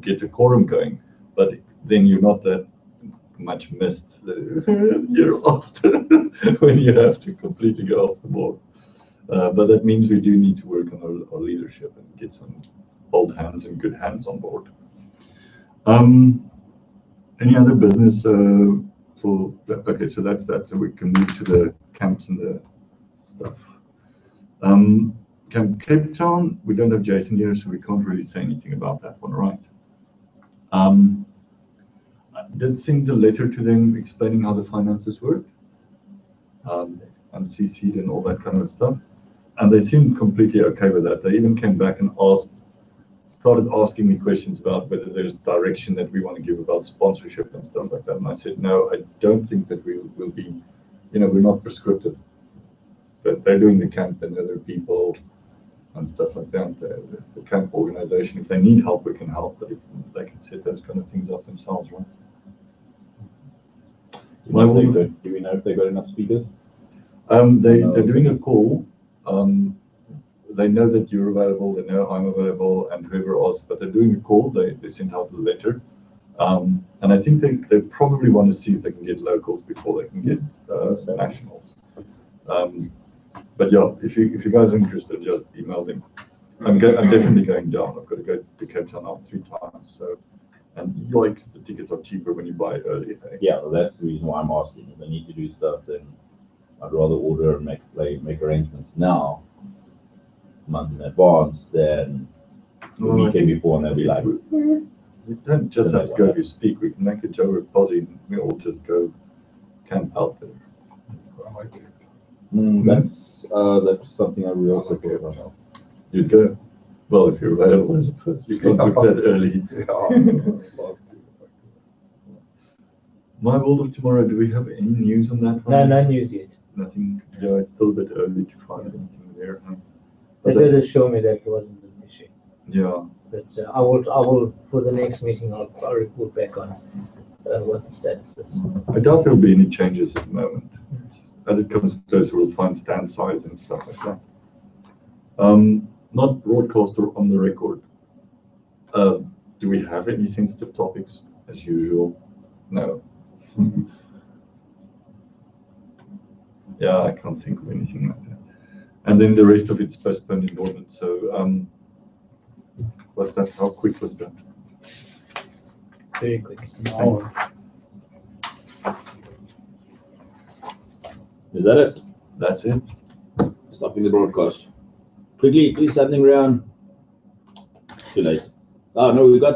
get the quorum going. But then you're not that much missed the year after when you have to completely go off the board. But that means we do need to work on our leadership and get some old hands and good hands on board. Any other business okay, so that's that. So we can move to the camps and the stuff. Camp Cape Town, we don't have Jason here, so we can't really say anything about that one, right? I did send the letter to them explaining how the finances work, and CC'd and all that kind of stuff. And they seemed completely okay with that. They even came back and started asking me questions about whether there's direction that we want to give about sponsorship and stuff like that. And I said, no, I don't think that we will be, we're not prescriptive. But they're doing the camp, and other people and stuff like that. The camp organization, if they need help, we can help. But if they can set those kind of things up themselves, right? Do we know if they got enough speakers? They're doing a call. They know that you're available, they know I'm available, and whoever else, but they're doing a call. They sent out a letter. And I think they probably want to see if they can get locals before they can get nationals. But yeah, if you guys are interested, just email them. I'm definitely going down. I've got to go to Cape Town now 3 times. So, and yikes, the tickets are cheaper when you buy early. Yeah, well, that's the reason why I'm asking. If I need to do stuff, then I'd rather order and make arrangements now, a month in advance, than the weekend before, and they'll be like, We don't just have to go if you speak. We can make a Joe Repository and we all just go camp out there. I like it. that's something I will also put on. You'd go. Well, if you're available, I suppose. You can't book that early. Yeah, I'd love to. My World of Tomorrow, do we have any news on that one? No news yet. Nothing. Yeah, it's still a bit early to find anything there. Huh? They But did assure me that it wasn't an issue. yeah. But I will for the next meeting. I'll report back on what the status is. I doubt there'll be any changes at the moment. As it comes closer, we'll find stand size and stuff like that. Not broadcast or on the record. Do we have any sensitive topics as usual? No. Yeah, I can't think of anything like that. And then the rest of it's postponed in Dortmund. So, was that, how quick was that? Very quick. Is that it? That's it. Stopping the broadcast. Quickly, please, something around. Too late. Oh no, we got